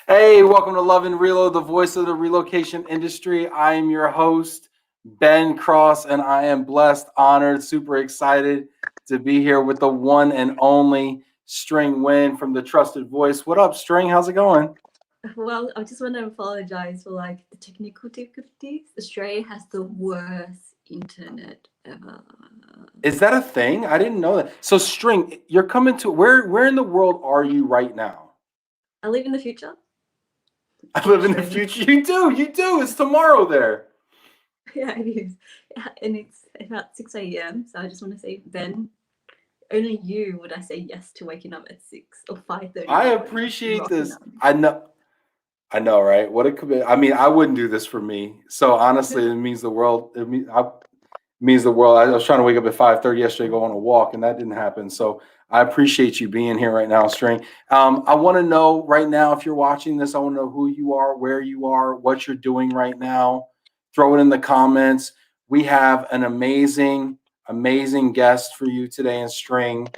Hey, welcome to Love and Relo, the voice of the relocation industry. I am your host, Ben Cross, and I am blessed, honored, super excited to be here with the one and only String Nguyen from the Trusted Voice. What up, String? How's it going? Well, I just want to apologize for the technical difficulties. Australia has the worst internet ever. Is that a thing? I didn't know that. So, String, you're coming to where in the world are you right now? I live in the future I in live in the Australia. future. You do. It's tomorrow there. Yeah, it is. Yeah, and it's about 6 a.m. So I just want to say, Ben, only you would I say yes to waking up at 6 or 5:30 in I the morning and appreciate rocking this. out. I know, right? What it could be. I mean, I wouldn't do this for me. So honestly, it means the world. Means the world. I was trying to wake up at 5:30 yesterday, go on a walk, and that didn't happen. So I appreciate you being here right now, String. I want to know right now if you're watching this. I want to know who you are, where you are, what you're doing right now. Throw it in the comments. We have an amazing guest for you today in String.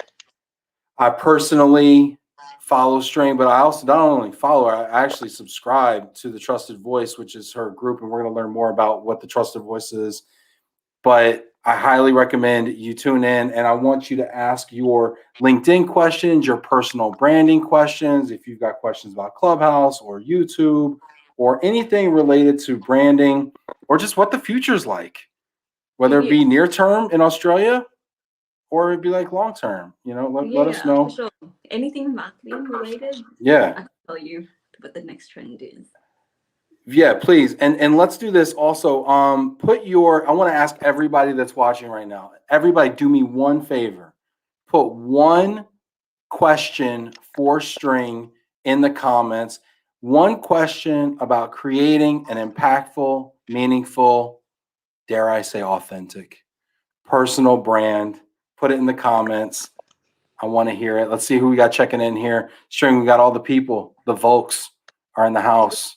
I personally follow String, but I also not only follow her, I actually subscribe to the Trusted Voice, which is her group, and we're going to learn more about what the Trusted Voice is. But I highly recommend you tune in, and I want you to ask your LinkedIn questions, your personal branding questions. If you've got questions about Clubhouse or YouTube or anything related to branding or just what the future's like, whether it be Yes. near term in Australia or it'd be like long term, let us Yeah, for know. sure. Anything marketing related, Yeah. I can tell you what the next trend is. Yeah, please. And let's do this also. I want to ask everybody that's watching right now. Everybody do me one favor. Put one question for String in the comments. One question about creating an impactful, meaningful, dare I say authentic, personal brand. Put it in the comments. I want to hear it. Let's see who we got checking in here. String, we got all the people. The Volks are in the house.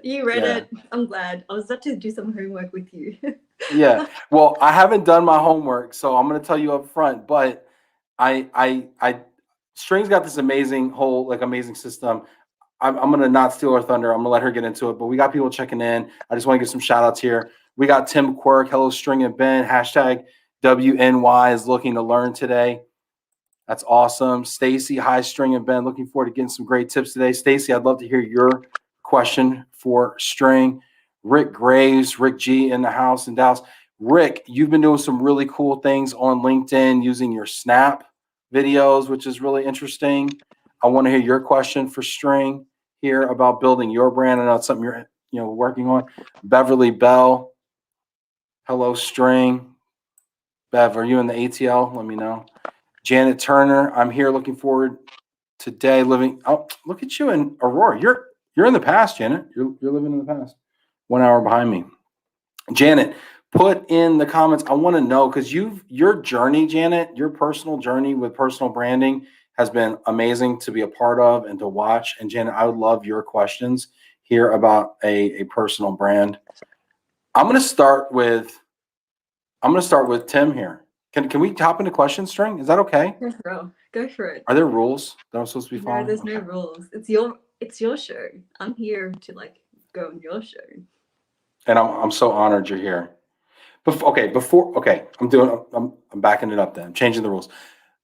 You read Yeah. it. I'm glad. I was about to do some homework with you. Yeah. Well, I haven't done my homework, so I'm going to tell you up front, but I String's got this amazing whole amazing system. I'm going to not steal her thunder. I'm going to let her get into it, but we got people checking in. I just want to give some shout outs here. We got Tim Quirk. Hello, String and Ben. Hashtag WNY is looking to learn today. That's awesome. Stacy, hi, String and Ben. Looking forward to getting some great tips today. Stacy, I'd love to hear your question for String. Rick Graves, Rick G in the house in Dallas. Rick, you've been doing some really cool things on LinkedIn using your Snap videos, which is really interesting. I want to hear your question for String here about building your brand. I know it's something you're working on. Beverly Bell, hello, String. Bev, are you in the ATL? Let me know. Janet Turner, I'm here looking forward today living. Oh, look at you in Aurora. You're in the past, Janet. You're living in the past. 1 hour behind me. Janet, put in the comments. I want to know because your journey, Janet, your personal journey with personal branding has been amazing to be a part of and to watch. And Janet, I would love your questions here about a personal brand. I'm gonna start with Tim here. Can we hop into question string? Is that okay? Yes, bro. Go for it. Are there rules that I'm supposed to be No, following? there's no Okay. rules. It's your show. I'm here to go on your show. And I'm so honored you're here. I'm backing it up then. I'm changing the rules.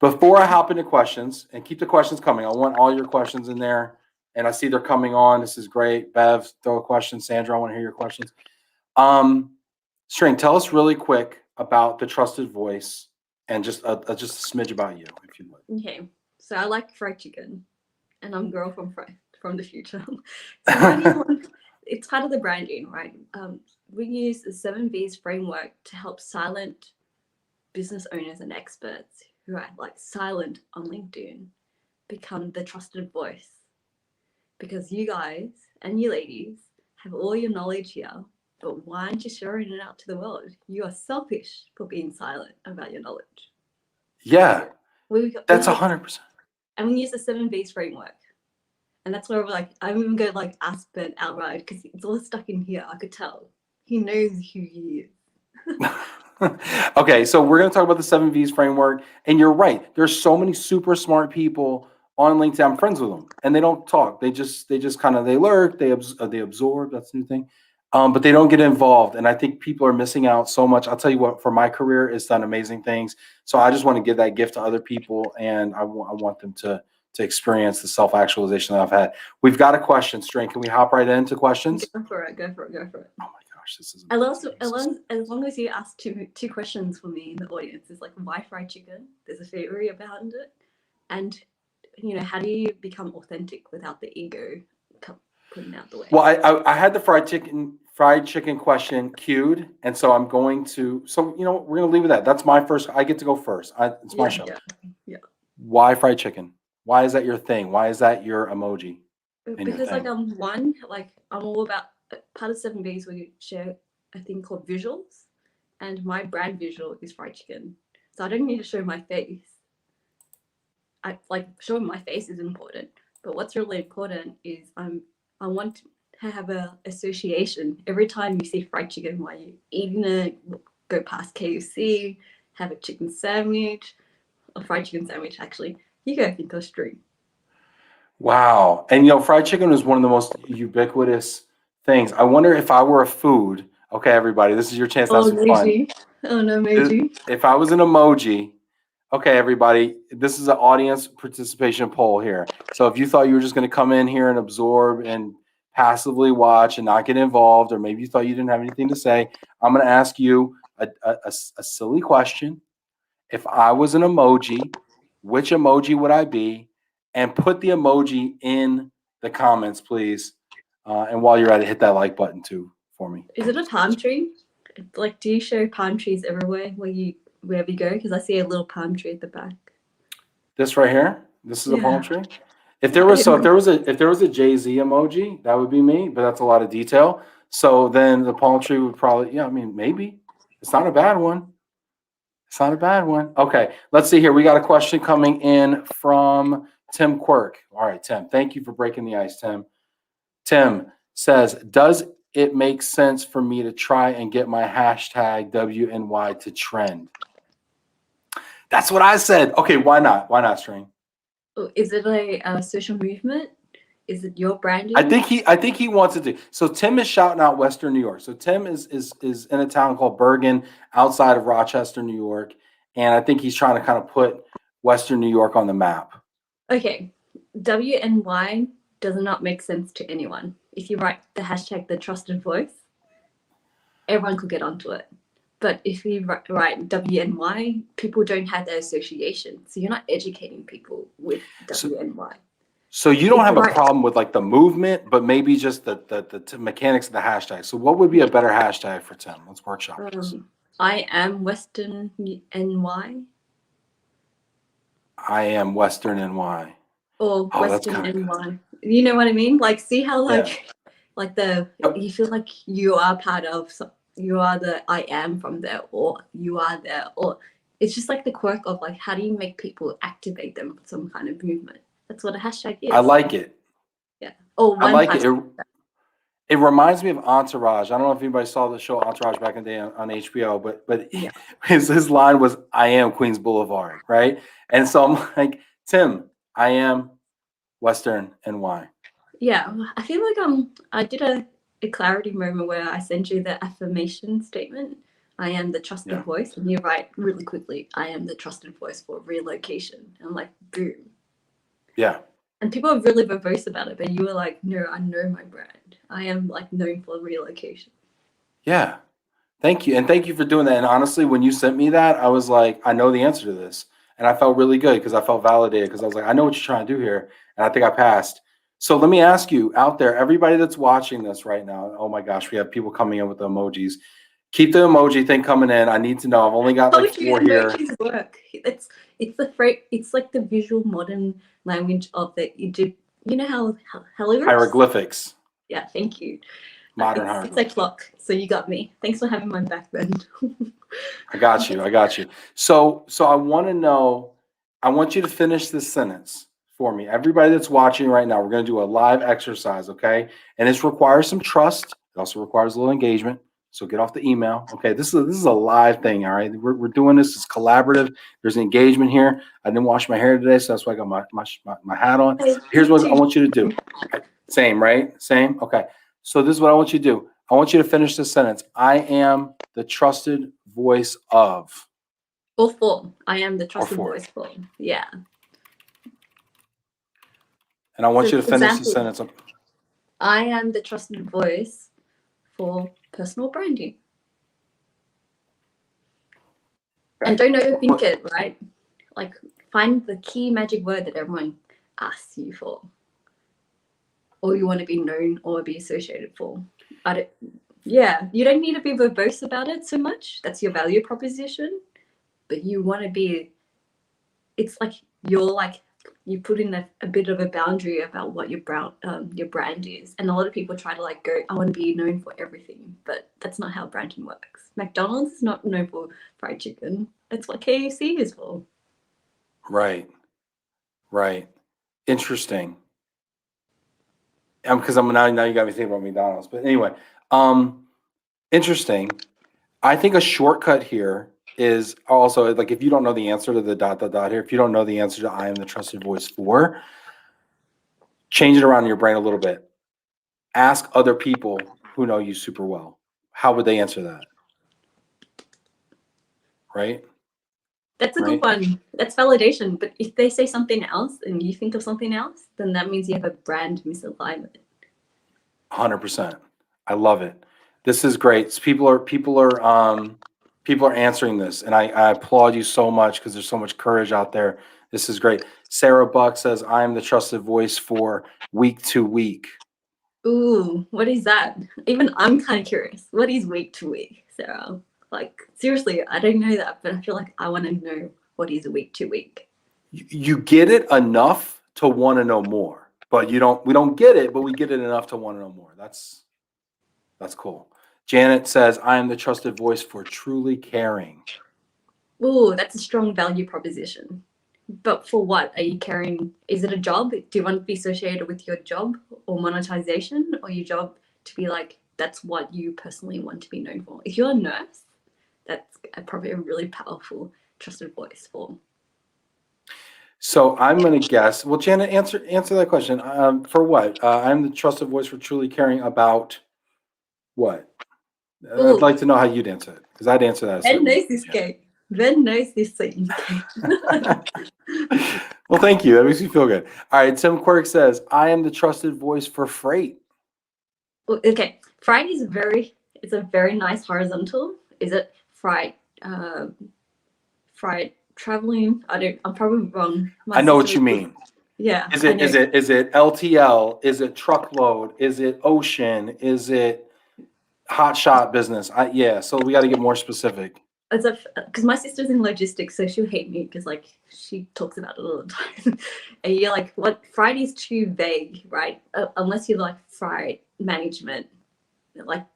Before I hop into questions and keep the questions coming, I want all your questions in there. And I see they're coming on. This is great. Bev, throw a question. Sandra, I want to hear your questions. Um, String, tell us really quick about the Trusted Voice and just a smidge about you, if you would. Okay. So I like fried chicken, and I'm girl from the future. So why do you want? It's part of the branding, right? We use the 7V's framework to help silent business owners and experts who are silent on LinkedIn become the trusted voice. Because you guys and you ladies have all your knowledge here, but why aren't you sharing it out to the world? You are selfish for being silent about your knowledge. Yeah, that's We 100%. and we use the 7V's framework. And that's where we're I even go ask Ben outright because it's all stuck in here. I could tell. He knows who he is. Okay, so we're going to talk about the 7V's framework. And you're right. There's so many super smart people on LinkedIn. I'm friends with them, and they don't talk. They just kind of they lurk. They absorb. That's a new thing. But they don't get involved, and I think people are missing out so much. I'll tell you what, for my career, it's done amazing things. So I just want to give that gift to other people, and I want them to experience the self actualization that I've had. We've got a question, Strain. Can we hop right into questions? Go for it. Go for it. Go for it. Oh my gosh, this is. As long as you ask two questions for me in the audience, it's like, why fried chicken? There's a theory about it, and how do you become authentic without the ego putting out the way? Well, I had the fried chicken question queued, and so I'm going to. So we're gonna leave it at that. That's my first. I get to go first. It's my show. Yeah. Why fried chicken? Why is that your thing? Why is that your emoji? Because I'm all about part of 7Bs. We share a thing called visuals, and my brand visual is fried chicken. So I don't need to show my face. Showing my face is important, but what's really important is I want to have a association every time you see fried chicken while you're eating it. Go past KFC, have a chicken sandwich, a fried chicken sandwich. Actually, you go think of string. Wow. And fried chicken is one of the most ubiquitous things. I wonder if I were a food. Okay, everybody, this is your chance to have some fun. Oh no, Meiji. If I was an emoji, okay, everybody, this is an audience participation poll here. So if you thought you were just going to come in here and absorb and passively watch and not get involved, or maybe you thought you didn't have anything to say, I'm going to ask you a silly question. If I was an emoji, which emoji would I be? And put the emoji in the comments, please. And while you're at it, hit that like button too for me. Is it a palm tree? Like, do you show palm trees everywhere wherever you go? Because I see a little palm tree at the back. This right here. This is a palm tree. If there was a Jay-Z emoji, that would be me. But that's a lot of detail. So then the palm tree would probably, maybe. It's not a bad one. It's not a bad one. Okay, let's see here. We got a question coming in from Tim Quirk. All right, Tim, thank you for breaking the ice, Tim. Tim says, does it make sense for me to try and get my hashtag WNY to trend? That's what I said. Okay, why not? Why not, String? Is it a social movement? Is it your branding? I think he wants it to. So Tim is shouting out Western New York. So Tim is in a town called Bergen, outside of Rochester, New York, and I think he's trying to kind of put Western New York on the map. Okay, WNY does not make sense to anyone. If you write the hashtag the trusted voice, everyone could get onto it. But if you write WNY, people don't have that association. So you're not educating people with WNY. So you don't have a problem with like the movement, but maybe just the mechanics of the hashtag. So what would be a better hashtag for Tim? Let's workshop this. I am Western NY. I am Western NY. Or Western NY. You know what I mean? Like, see how you feel like you are part of, you are the I am from there, or you are there, or it's just like the quirk of like, how do you make people activate them with some kind of movement? That's what a hashtag is. I like it. Yeah. Oh, I like it. It reminds me of Entourage. I don't know if anybody saw the show Entourage back in the day on HBO, but yeah. his line was, I am Queens Boulevard, right? And so I'm like, Tim, I am Western NY. Yeah, I feel like I did a clarity moment where I sent you the affirmation statement. I am the trusted voice, and you write really quickly, I am the trusted voice for relocation. And I'm like, boom. Yeah. And people are really verbose about it, but you were like, no, I know my brand. I am like known for relocation. Yeah. Thank you. And thank you for doing that. And honestly, when you sent me that, I was like, I know the answer to this. And I felt really good because I felt validated because I was like, I know what you're trying to do here. And I think I passed. So let me ask you out there, everybody that's watching this right now, oh my gosh, we have people coming in with the emojis. Keep the emoji thing coming in. I need to know. I've only got like 4 here. Emojis work. It's like the visual modern language of the Egypt. You know how hieroglyphics. Yeah, thank you. Modern hieroglyphics. It's a clock, so you got me. Thanks for having my back then. I got you. So I want to know. I want you to finish this sentence for me. Everybody that's watching right now, we're going to do a live exercise, okay? And this requires some trust. It also requires a little engagement. So get off the email. Okay, this is a live thing. All right, we're doing this. It's collaborative. There's engagement here. I didn't wash my hair today, so that's why I got my hat on. Here's what I want you to do. Same, right? Same. Okay. So this is what I want you to do. I want you to finish this sentence. I am the trusted voice of. Or for. I am the Or trusted for. voice for. Yeah. And I want So, you to for finish the example, sentence. I am the trusted voice for personal branding. And don't overthink it, right? Like, find the key magic word that everyone asks you for, or you want to be known or be associated for. Yeah, you don't need to be verbose about it so much. That's your value proposition. But you want to be, it's like you put in a bit of a boundary about what your brand is. And a lot of people try to like go, I want to be known for everything, but that's not how branding works. McDonald's is not known for fried chicken. That's what KFC is for. Right. Right. Interesting. Because now you got me thinking about McDonald's. But anyway, interesting. I think a shortcut here is also like if you don't know the answer to the ... here, if you don't know the answer to I am the trusted voice for, change it around in your brain a little bit. Ask other people who know you super well. How would they answer that? Right? That's a good Right? one. That's validation. But if they say something else and you think of something else, then that means you have a brand misalignment. 100%. I love it. This is great. People are answering this, and I applaud you so much because there's so much courage out there. This is great. Sarah Buck says, I am the trusted voice for week to week. Ooh, what is that? Even I'm kind of curious. What is week to week, Sarah? Like, seriously, I don't know that, but I feel like I want to know what is week to week. You get it enough to want to know more, but we don't get it, but we get it enough to want to know more. That's cool. Janet says, I am the trusted voice for truly caring. Ooh, that's a strong value proposition. But for what? Are you caring? Is it a job? Do you want to be associated with your job or monetization, or your job to be like, that's what you personally want to be known for? If you're a nurse, that's probably a really powerful trusted voice for. So I'm going to guess. Well, Janet, answer that question. For what? I'm the trusted voice for truly caring about what? I'd Ooh, like to know how you'd answer it because I'd answer that a Ben certain way. knows this game. Ben knows this thing. Well, thank you. That makes me feel good. All right. Tim Quirk says, I am the trusted voice for freight. Okay, fried is it's a very nice horizontal. Is it fried? Fried traveling. I'm probably wrong. I know what you mean. Yeah. Is it LTL? Is it truckload? Is it ocean? Is it hot shot business? Yeah. So we got to get more specific. Because my sister's in logistics, so she'll hate me because like she talks about it all the time. And you're like, what? Fried is too vague, right? Unless you like fried management. Like,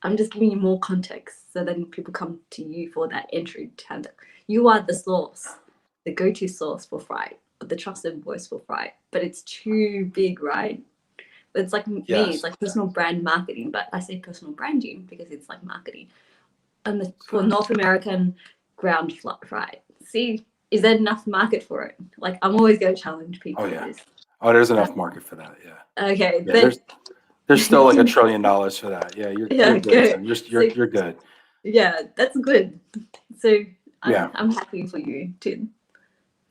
I'm just giving you more context so then people come to you for that entry to have that. You are the source, the go-to source for fried, the trusted voice for fried. But it's too big, right? It's like me, it's like personal brand marketing, but I say personal branding because it's like marketing. And for North American ground fried. See, is there enough market for it? Like, I'm always going to challenge people. Oh yeah. Oh, there's enough market for that. Yeah. Okay. Yeah, there's still like $1 trillion for that. Yeah, you're good. Good. You're good. Yeah, that's good. So I'm happy for you, Tim.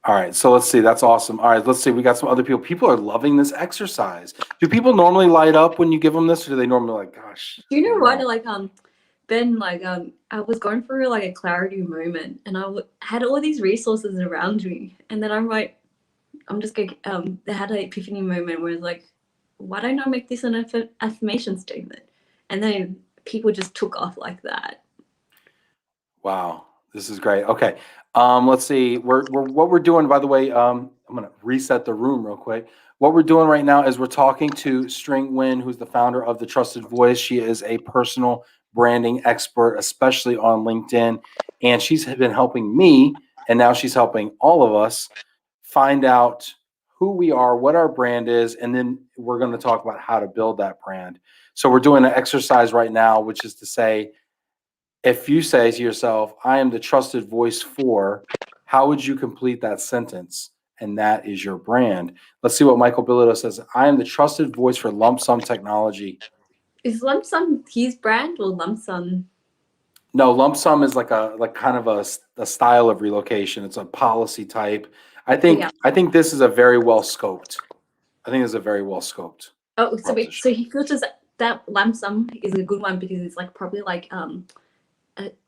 All right, so let's see. That's awesome. All right, let's see. We got some other people. People are loving this exercise. Do people normally light up when you give them this, or do they normally like, gosh? Do you know what? Like, Ben, like, I was going through like a clarity moment, and I had all these resources around me, and then I'm like, I'm just going. They had an epiphany moment where it's like, why don't I make this an affirmation statement? And then people just took off like that. Wow, this is great. Okay, let's see. What we're doing, by the way. I'm gonna reset the room real quick. What we're doing right now is we're talking to Nguyen, who's the founder of The Trusted Voice. She is a personal branding expert, especially on LinkedIn, and she's been helping me, and now she's helping all of us find out who we are, what our brand is, and then we're going to talk about how to build that brand. So we're doing an exercise right now, which is to say, If you say to yourself, I am the trusted voice for, how would you complete that sentence? And that is your brand. Let's see what Michael Billito says. I am the trusted voice for lump sum technology. Is lump sum his brand or lump sum? No, lump sum is like kind of a style of relocation. It's a policy type. Yeah. I think this is a very well scoped. I think it's a very well scoped Oh, so wait, proposition. so he filters that lump sum is a good one because it's like probably like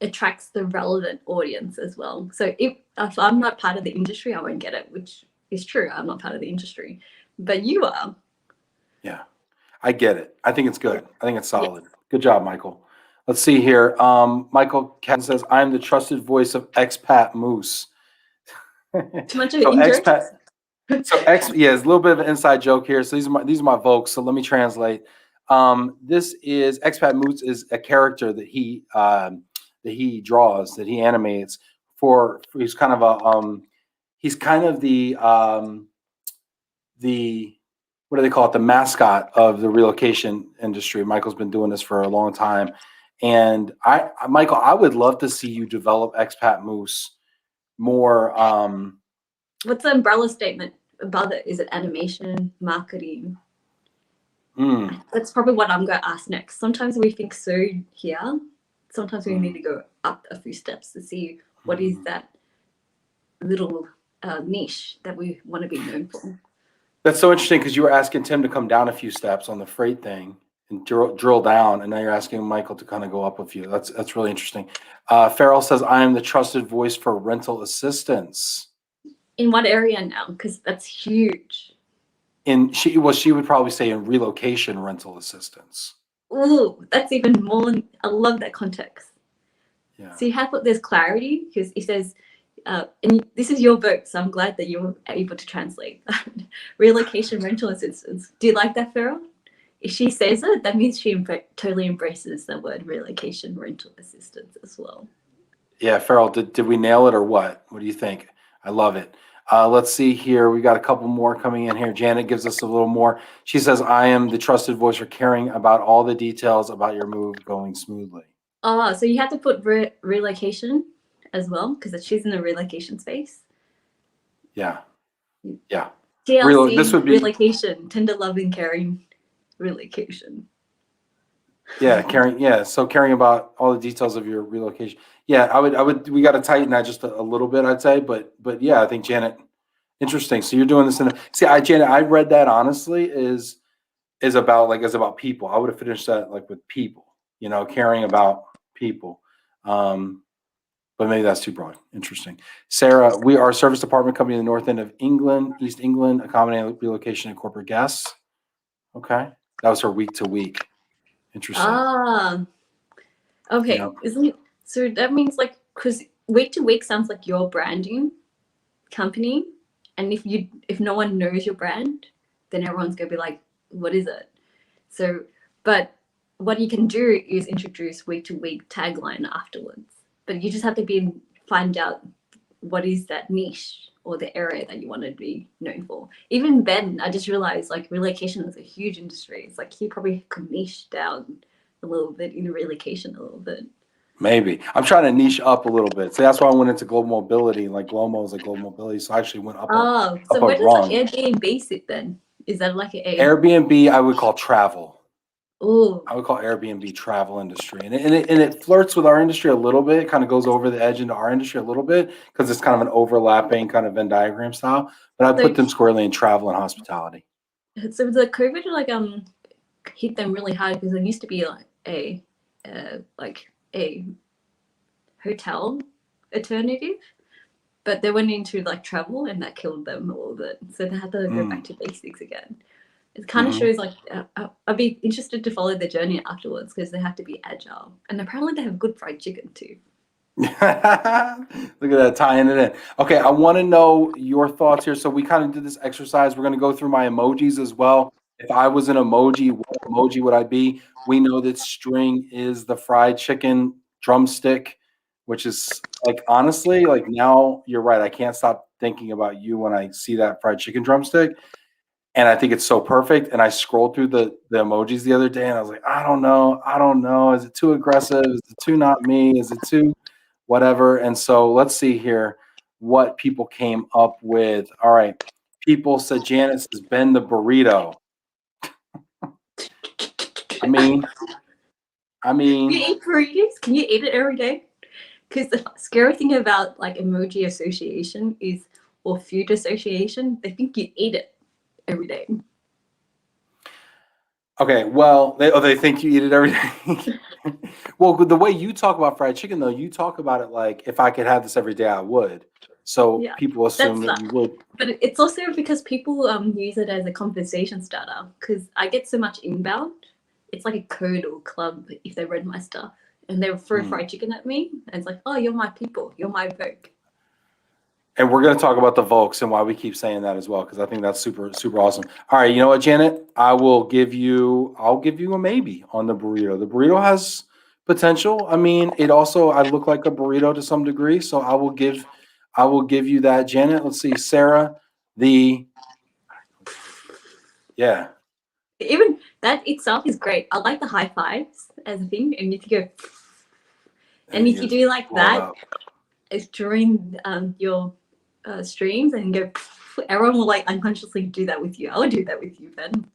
attracts the relevant audience as well. So if I'm not part of the industry, I won't get it, which is true. I'm not part of the industry, but you are. Yeah, I get it. I think it's Yeah. good. I think it's Yeah. solid. Good job, Michael. Let's see here. Michael Ken says, I'm the trusted voice of expat moose. Too much of So an in joke. expat, yeah, it's a little bit of an inside joke here. So these are my folks. So let me translate. This is expat moose is a character that he draws, that he animates for. He's kind of he's kind of the what do they call it? The mascot of the relocation industry. Michael's been doing this for a long time, and Michael, I would love to see you develop expat moose more. What's the umbrella statement above it? Is it animation, marketing? That's probably what I'm going to ask next. Sometimes we think so here. Sometimes we need to go up a few steps to see what is that little niche that we want to be known for. That's so interesting because you were asking Tim to come down a few steps on the freight thing and drill down, and now you're asking Michael to kind of go up a few. That's really interesting. Farrell says, "I am the trusted voice for rental assistance." In what area now? Because that's huge. She would probably say in relocation rental assistance. Ooh, that's even more. I love that context. Yeah. So you have there's clarity because it says, and this is your book, so I'm glad that you were able to translate that. Relocation rental assistance. Do you like that, Farrell? If she says it, that means she totally embraces the word relocation rental assistance as well. Yeah, Farrell, did we nail it or what? What do you think? I love it. Let's see here. We got a couple more coming in here. Janet gives us a little more. She says, I am the trusted voice for caring about all the details about your move going smoothly. Oh, so you have to put relocation as well because she's in the relocation space. Yeah. Yeah. TLC, this would be relocation, tender loving, caring, relocation. Yeah, caring. Yeah, so caring about all the details of your relocation. Yeah, I would. We got to tighten that just a little bit, I'd say. But yeah, I think Janet. Interesting. So you're doing this Janet. I read that honestly is about people. I would have finished that like with people. Caring about people. But maybe that's too broad. Interesting. Sarah, we are a service department company in the north end of England, East England, accommodating relocation and corporate guests. Okay, that was her week to week. Interesting. Okay. Yep. Isn't it? So that means like, because week to week sounds like your branding company, and if no one knows your brand, then everyone's gonna be like, what is it? So, but what you can do is introduce week to week tagline afterwards. But you just have to find out what is that niche or the area that you want to be known for. Even Ben, I just realized like relocation is a huge industry. It's like he probably could niche down a little bit in relocation a little bit. Maybe. I'm trying to niche up a little bit. So that's why I went into global mobility. Like Glomo is like global mobility. So I actually went up So where does rung. like Airbnb sit then? Is that like a Airbnb? I would call travel. Oh, I would call Airbnb travel industry, and it flirts with our industry a little bit. It kind of goes over the edge into our industry a little bit because it's kind of an overlapping kind of Venn diagram style. But I put them squarely in travel and hospitality. So the COVID like hit them really hard because there used to be like a hotel alternative, but they went into like travel and that killed them a little bit. So they had to go back to basics again. It kind of shows like I'd be interested to follow the journey afterwards because they have to be agile, and apparently they have good fried chicken too. Look at that, tying it in. Okay, I want to know your thoughts here. So we kind of did this exercise. We're going to go through my emojis as well. If I was an emoji, what emoji would I be? We know that string is the fried chicken drumstick, which is like honestly, like now you're right. I can't stop thinking about you when I see that fried chicken drumstick. and I think it's so perfect. And I scrolled through the emojis the other day, and I was like, I don't know. Is it too aggressive? Is it too not me? Is it too whatever? And so let's see here what people came up with. All right, people said Janice has been the burrito. I mean, You eat burritos? Can you eat it every day? Because the scary thing about like emoji association is, or food association, they think you eat it every day. okay, well, they think you eat it every day. Well, the way you talk about fried chicken, though, you talk about it like if I could have this every day, I would. So Yeah, people assume that's that that. you would. But it's also because people use it as a conversation starter. Because I get so much inbound, it's like a code or club if they read my stuff and they throw fried chicken at me. And it's like, oh, you're my people, you're my folk. And we're going to talk about the Volks and why we keep saying that as well, because I think that's super, super awesome. All right, you know what, Janet? I'll give you a maybe on the burrito. The burrito has potential. I mean, I look like a burrito to some degree, so I will give you that, Janet. Let's see, Sarah, yeah. Even that itself is great. I like the high fives as a thing, and if you go, and if you do like that, it's during your streams and go, everyone will like unconsciously do that with you. I would do that with you, Ben.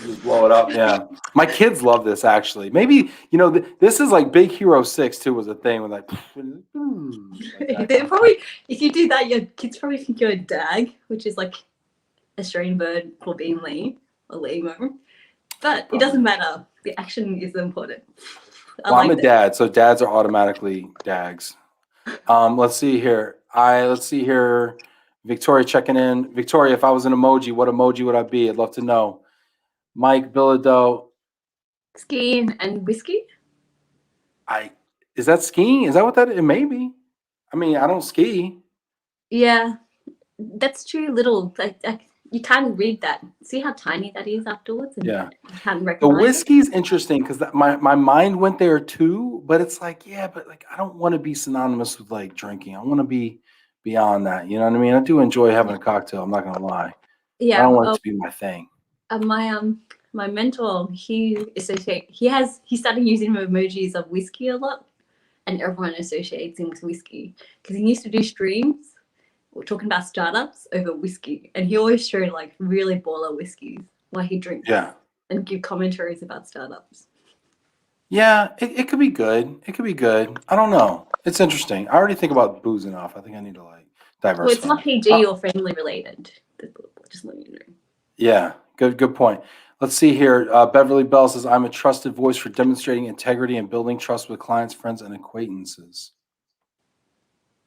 Just blow it up, yeah. My kids love this actually. Maybe this is like Big Hero 6 too was a thing with like. They probably, if you do that, your kids probably think you're a dag, which is like Australian bird for being lame or lame. But it doesn't matter. The action is important. Well, I'm a dad, so dads are automatically dags. Let's see here. Victoria checking in. Victoria, if I was an emoji, what emoji would I be? I'd love to know. Mike Bilodeau. Skiing and whiskey. Is that skiing? Is that what that is? Maybe. I mean, I don't ski. Yeah, that's too little. You can't read that. See how tiny that is afterwards, and Yeah. you can't recognize The whiskey's interesting because my mind went there too, but it's like, yeah, but like I don't want to be synonymous with like drinking. I want to be beyond that. You know what I mean? I do enjoy having a cocktail. I'm not gonna lie. Yeah, I don't want it to be my thing. My mentor, he started using emojis of whiskey a lot, and everyone associates him with whiskey because he used to do streams talking about startups over whiskey, and he always showed like really baller whiskeys while he drinks. Yeah. And give commentaries about startups. Yeah, it could be good. It could be good. I don't know. It's interesting. I already think about booze enough. I think I need to like diversify. Well, it's not PG or family related. Just let you know. Yeah, good point. Let's see here. Beverly Bell says, I'm a trusted voice for demonstrating integrity and building trust with clients, friends, and acquaintances.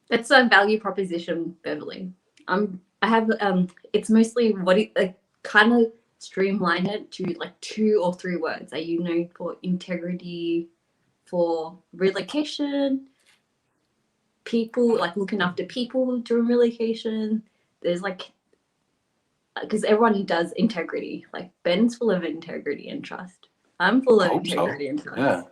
That's a value proposition, Beverly. I have it's mostly kind of streamline it to like 2 or 3 words. Are you known for integrity, for relocation, people, like looking after people during relocation? There's like, because everyone does integrity. Like Ben's full of integrity and trust. I'm full of integrity and trust. Yeah.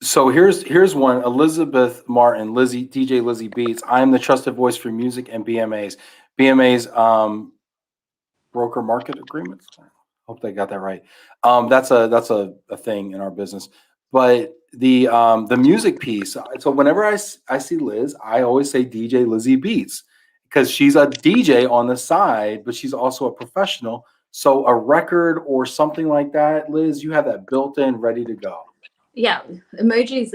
So here's one. Elizabeth Martin, DJ Lizzie Beats. I am the trusted voice for music and BMAs. BMAs, broker market agreements. Hope they got that right. That's a thing in our business. But the music piece. So whenever I see Liz, I always say DJ Lizzie Beats because she's a DJ on the side, but she's also a professional. So a record or something like that, Liz, you have that built in, ready to go. Yeah, emojis.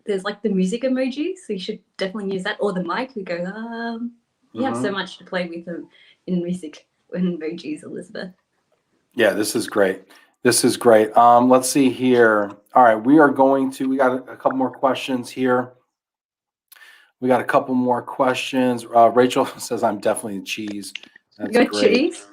There's like the music emojis, so you should definitely use that. Or the mic. We go. You have so much to play with in music and emojis, Elizabeth. Yeah, this is great. This is great. Let's see here. All right, we got a couple more questions here. We got a couple more questions. Rachel says, I'm definitely cheese. That's You're great. cheese?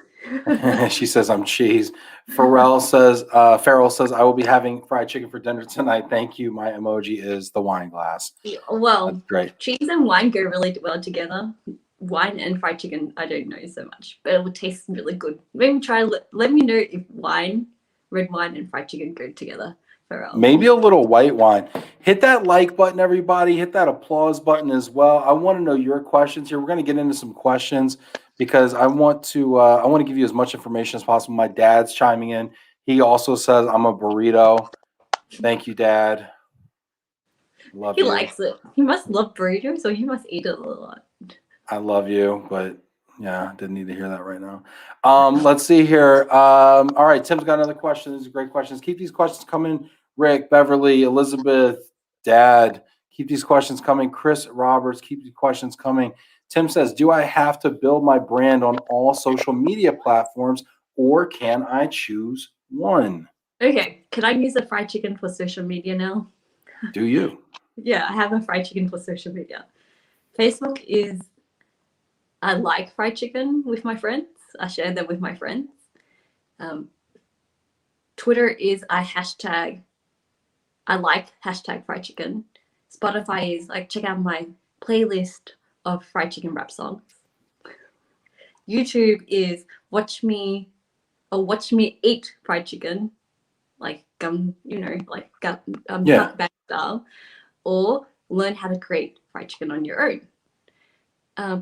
She says, I'm cheese. Farrell says, I will be having fried chicken for dinner tonight. Thank you. My emoji is the wine glass. Well, that's great. Cheese and wine go really well together. Wine and fried chicken, I don't know so much, but it would taste really good. Maybe let me know if red wine and fried chicken go together. Pharrell. Maybe a little white wine. Hit that like button, everybody. Hit that applause button as well. I want to know your questions here. We're going to get into some questions because I want to give you as much information as possible. My dad's chiming in. He also says I'm a burrito. Thank you, Dad. Love He you. likes it. He must love burritos, so you must eat it a lot. I love you, but yeah, didn't need to hear that right now. Let's see here. All right, Tim's got another question. These are great questions. Keep these questions coming. Rick, Beverly, Elizabeth, Dad, keep these questions coming. Chris Roberts, keep these questions coming. Tim says, do I have to build my brand on all social media platforms or can I choose one? Okay, can I use the fried chicken for social media now? Do you? Yeah, I have a fried chicken for social media. Facebook is, I like fried chicken with my friends. I share them with my friends. Twitter is I like hashtag fried chicken. Spotify is like check out my playlist of fried chicken rap songs. YouTube is watch me eat fried chicken, like Yeah. mukbang style, or learn how to create fried chicken on your own.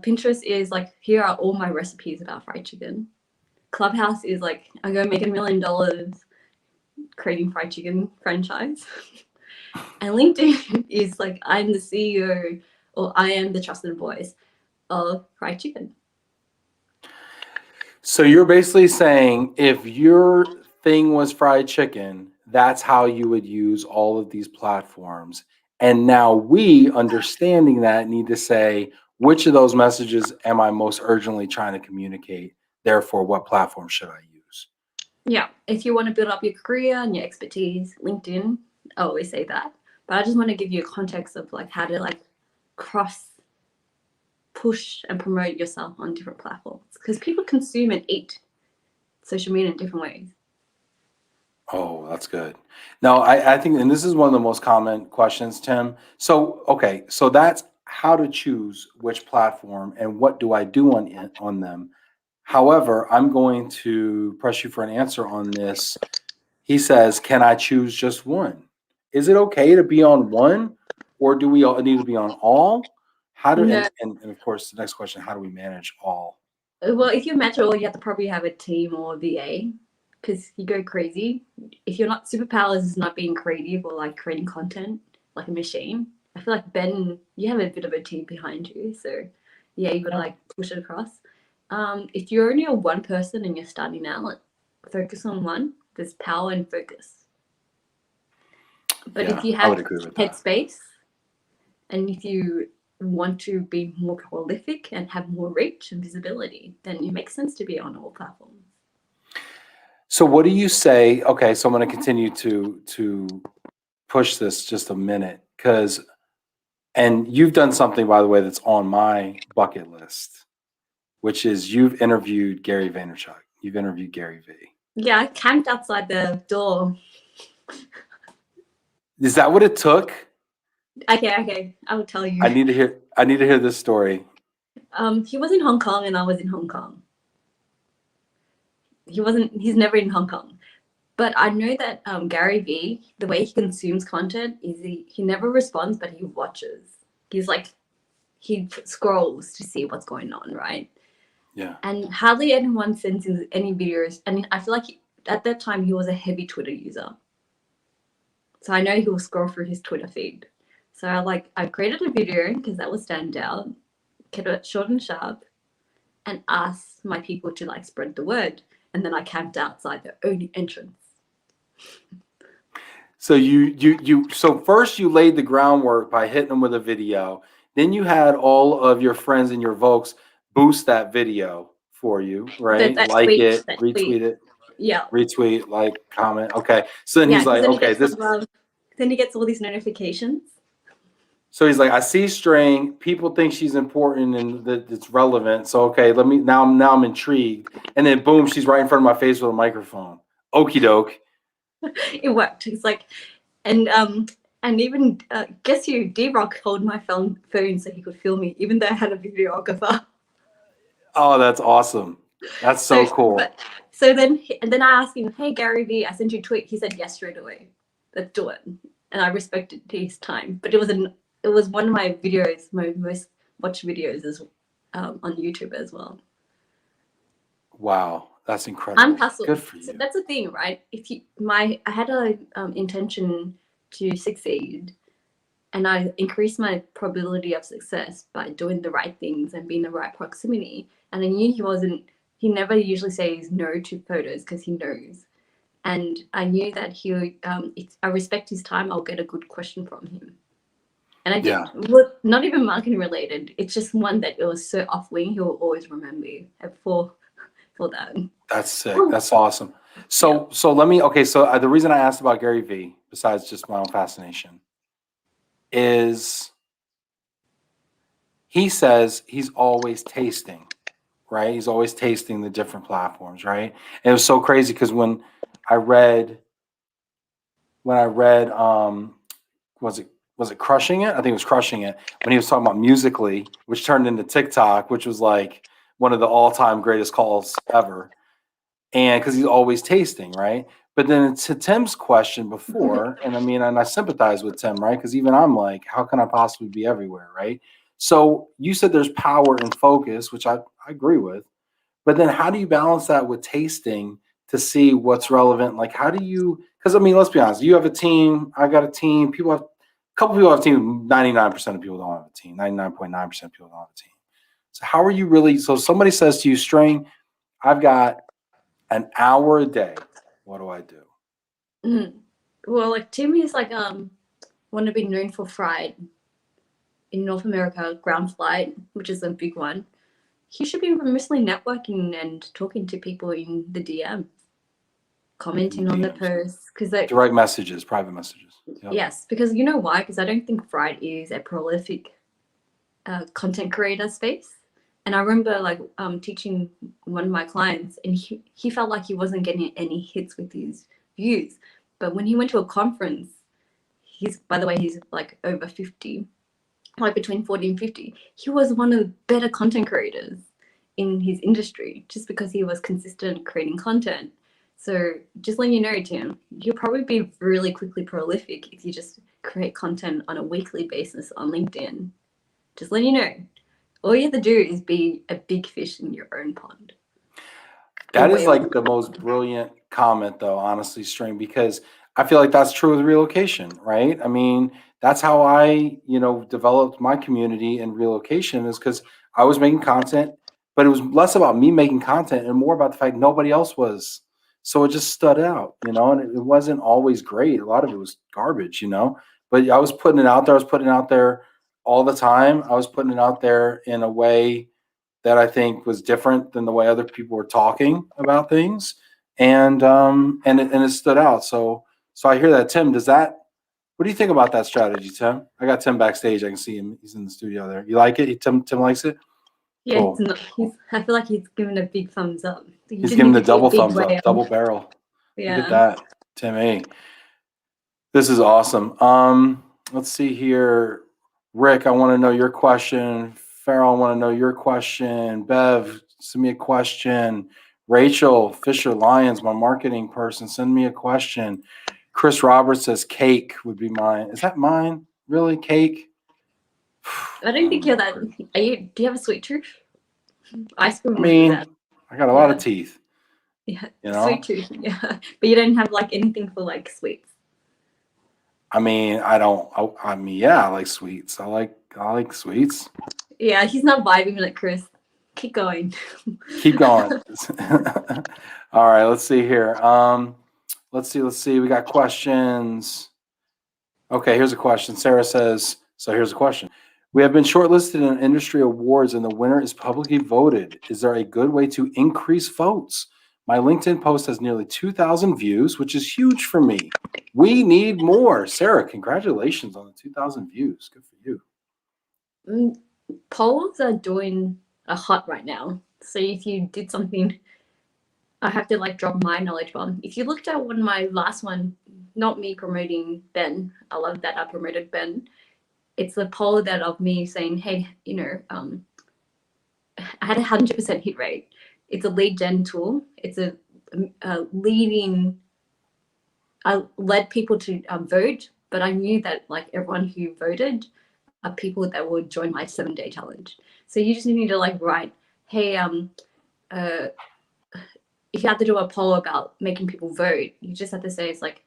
Pinterest is like here are all my recipes about fried chicken. Clubhouse is like I'm gonna make $1 million creating fried chicken franchise. And LinkedIn is like I'm the CEO or I am the trusted voice of fried chicken. So you're basically saying if your thing was fried chicken, that's how you would use all of these platforms. And now we, understanding that, need to say, which of those messages am I most urgently trying to communicate? Therefore, what platform should I use? Yeah, if you want to build up your career and your expertise, LinkedIn, I always say that. But I just want to give you a context of like how to like cross push and promote yourself on different platforms because people consume and eat social media in different ways. Oh, that's good. No, I think, and this is one of the most common questions, Tim. So, okay, so that's how to choose which platform and what do I do on them. However, I'm going to press you for an answer on this. He says, "Can I choose just one? Is it okay to be on one, or do we all need to be on all? How do No, and of course the next question, how do we manage all?" well, if you match it all, you have to probably have a team or a VA because you go crazy. If you're not superpowers is not being creative or like creating content like a machine. I feel like Ben, you have a bit of a team behind you, so yeah, you gotta like push it across. If you're only a one person and you're starting out, like, focus on one. There's power in focus. But Yeah, if you I would have agree with that. headspace and if you want to be more prolific and have more reach and visibility, then it makes sense to be on all platforms. So what do you say? Okay, so I'm going to continue to push this just a minute because, and you've done something, by the way, that's on my bucket list, which is you've interviewed Gary Vaynerchuk. You've interviewed Gary V. Yeah, I camped outside the door. Is that what it took? Okay, I will tell you. I need to hear. I need to hear this story. He was in Hong Kong and I was in Hong Kong. He's never in Hong Kong. But I know that Gary Vee, the way he consumes content is he never responds, but he watches. He's like, he scrolls to see what's going on, right? Yeah. And hardly anyone sends in any videos. And I feel like at that time he was a heavy Twitter user. So I know he will scroll through his Twitter feed. So I created a video because that would stand out, kept it short and sharp, and asked my people to like spread the word. And then I camped outside the only entrance. So so first you laid the groundwork by hitting them with a video. Then you had all of your friends and your folks boost that video for you, right? That Like tweet, it, that tweet. retweet it, Yeah. retweet, like, comment. Okay. So then Yeah, he's because like, then he okay, gets the this. love. Then he gets all these notifications. So he's like, I see string. People think she's important and that it's relevant. So okay, now I'm intrigued. And then boom, she's right in front of my face with a microphone. Okie doke. It worked. It's like, and even guess who? D-Rock held my phone so he could film me, even though I had a videographer. Oh, that's awesome. That's so cool. So then I asked him, "Hey Gary V, I sent you a tweet." He said yes straight away. let's do it. And I respected his time. But it was one of my videos, my most watched videos is on YouTube as well. Wow, that's I'm incredible. hustled. Good for So you. that's the thing, right? If you I had a intention to succeed, and I increased my probability of success by doing the right things and being in the right proximity. And I knew he never usually says no to photos because he knows. And I knew that I respect his time, I'll get a good question from him. And I did. Yeah, Well, not even marketing related. It's just one that it was so off wing, he'll always remember you for that. that's sick. That's awesome. Yeah. So let me. Okay, so the reason I asked about Gary Vee, besides just my own fascination, is he says he's always tasting, right? He's always tasting the different platforms, right? And it was so crazy because I read when I read was it Crushing It? I think it was Crushing It when he was talking about Musically, which turned into TikTok, which was like one of the all-time greatest calls ever. And because he's always tasting, right? But then to Tim's question before, and I mean, and I sympathize with Tim, right? Because even I'm like, how can I possibly be everywhere, right? So you said there's power in focus, which I agree with. But then how do you balance that with tasting to see what's relevant? Like, how do you, because I mean, let's be honest, you have a team, I got a team, a couple people have a team, 99% of people don't have a team, 99.9% of people don't have a team. So how are you really, so somebody says to you, String, I've got an hour a day. What do I do? Mm. Well, like Tim is like want to be known for fried in North America, ground flight, which is a big one. He should be mostly networking and talking to people in the DM, commenting on the DMs. posts because they Direct messages, private messages. Yep. yes, because you know why? Because I don't think fried is a prolific content creator space. And I remember like teaching one of my clients, and he felt like he wasn't getting any hits with his views. But when he went to a conference, by the way, he's like over 50, like between 40 and 50. He was one of the better content creators in his industry just because he was consistent creating content. So just letting you know, Tim, you'll probably be really quickly prolific if you just create content on a weekly basis on LinkedIn. Just letting you know. All you have to do is be a big fish in your own pond. That is like the most brilliant comment, though, honestly, String, because I feel like that's true with relocation, right? I mean, that's how I, developed my community in relocation is because I was making content, but it was less about me making content and more about the fact nobody else was. So it just stood out, and it wasn't always great. A lot of it was garbage, but I was putting it out there. I was putting it out there all the time. I was putting it out there in a way that I think was different than the way other people were talking about things, and it stood out. So I hear that, Tim. What do you think about that strategy, Tim? I got Tim backstage. I can see him. He's in the studio there. You like it? Tim likes it. Yeah, Cool. I feel like he's given a big thumbs up. He He's didn't giving the even say double big thumbs up, whale. double barrel. Yeah. Look at that, Tim A. This is awesome. Let's see here. Rick, I want to know your question. Farrell, I want to know your question. Bev, send me a question. Rachel Fisher Lyons, my marketing person, send me a question. Chris Roberts says cake would be mine. Is that mine? Really? Cake? I don't think you're that. Do you have a sweet tooth? Ice cream I would be mean, that. I got a lot of teeth, Yeah, you sweet know? tooth. Yeah, but you don't have like anything for like sweets. I mean, I don't, I mean, yeah, I like sweets. I like sweets. Yeah, he's not vibing like Chris. Keep going. Keep going. All right, let's see here. Let's see. We got questions. Okay, here's a question. Sarah says, so here's a question. We have been shortlisted in industry awards and the winner is publicly voted. Is there a good way to increase votes? My LinkedIn post has nearly 2,000 views, which is huge for me. We need more. Sarah, congratulations on the 2,000 views. Good for you. Polls are doing a hot right now. So if you did something, I have to like drop my knowledge bomb. If you looked at my last one, not me promoting Ben, I love that I promoted Ben. It's the poll that of me saying, hey, I had 100% hit rate. It's a lead gen tool. It's a leading I led people to vote, but I knew that like everyone who voted are people that would join my 7-day challenge. So you just need to like write, hey, if you have to do a poll about making people vote, you just have to say it's like